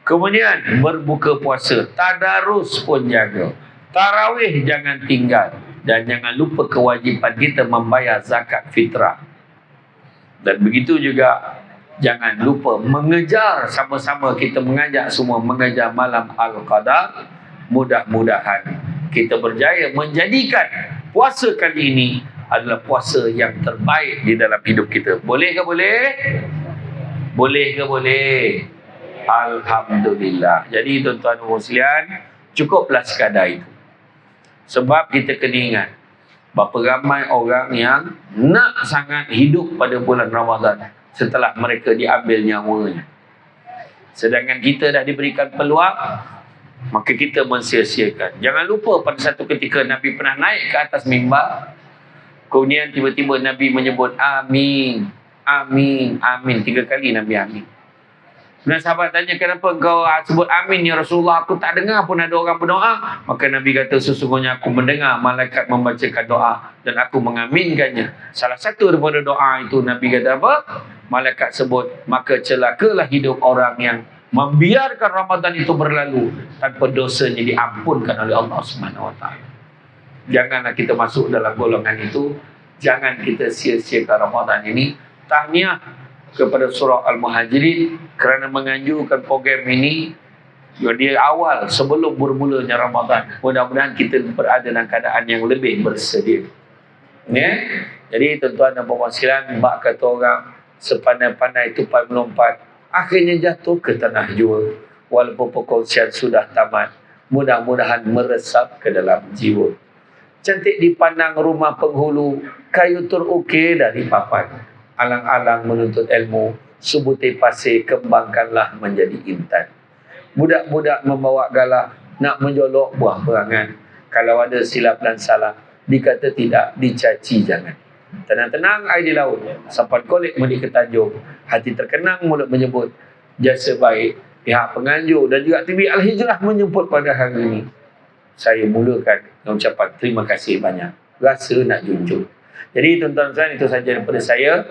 Speaker 1: Kemudian berbuka puasa, tadarus pun jaga, tarawih jangan tinggal, dan jangan lupa kewajipan kita membayar zakat fitrah. Dan begitu juga jangan lupa mengejar, sama-sama kita mengajak semua mengejar malam Al-Qadar. Mudah-mudahan kita berjaya menjadikan puasa kali ini adalah puasa yang terbaik di dalam hidup kita. Boleh ke boleh? Boleh ke boleh? Alhamdulillah. Jadi tuan-tuan dan sekalian, cukuplah sekadar itu. Sebab kita kena ingat, berapa ramai orang yang nak sangat hidup pada bulan Ramadan setelah mereka diambil nyawanya. Sedangkan kita dah diberikan peluang, maka kita mensia-siakan. Jangan lupa pada satu ketika Nabi pernah naik ke atas mimbar, kemudian tiba-tiba Nabi menyebut amin, amin, amin. 3 kali Nabi amin. Dan sahabat tanya, kenapa engkau sebut amin ya Rasulullah? Aku tak dengar pun ada orang berdoa. Maka Nabi kata, sesungguhnya aku mendengar malaikat membacakan doa dan aku mengaminkannya. Salah satu daripada doa itu Nabi kata apa? Malaikat sebut, maka celakalah hidup orang yang membiarkan Ramadan itu berlalu tanpa dosanya diampunkan oleh Allah SWT. Janganlah kita masuk dalam golongan itu. Jangan kita sia-siakan Ramadan ini. Tahniah kepada surah Al-Muhajirin kerana menganjurkan program ini di awal sebelum bermulanya Ramadan. Mudah-mudahan kita berada dalam keadaan yang lebih bersedia. Ya? Jadi tuan-tuan dan puan-puan sekalian, bak kata orang, sepandai-pandai tupai melompat, akhirnya jatuh ke tanah jua. Walaupun perkongsian sudah tamat, mudah-mudahan meresap ke dalam jiwa. Cantik dipandang rumah penghulu, kayu terukir dari papan. Alang-alang menuntut ilmu, subuti pasir kembangkanlah menjadi intan. Budak-budak membawa galah, nak menjolok buah perangan. Kalau ada silap dan salah, dikata tidak, dicaci jangan. Tenang-tenang air di laut, sampan kolek mudi ke Tanjung. Hati terkenang mulut menyebut jasa baik. Pihak penganjur dan juga TV Al-Hijrah menyebut pada hari ini. Saya mulakan dengan ucapan terima kasih banyak. Rasa nak junjung. Jadi tuan-tuan dan puan-puan, itu sahaja daripada saya.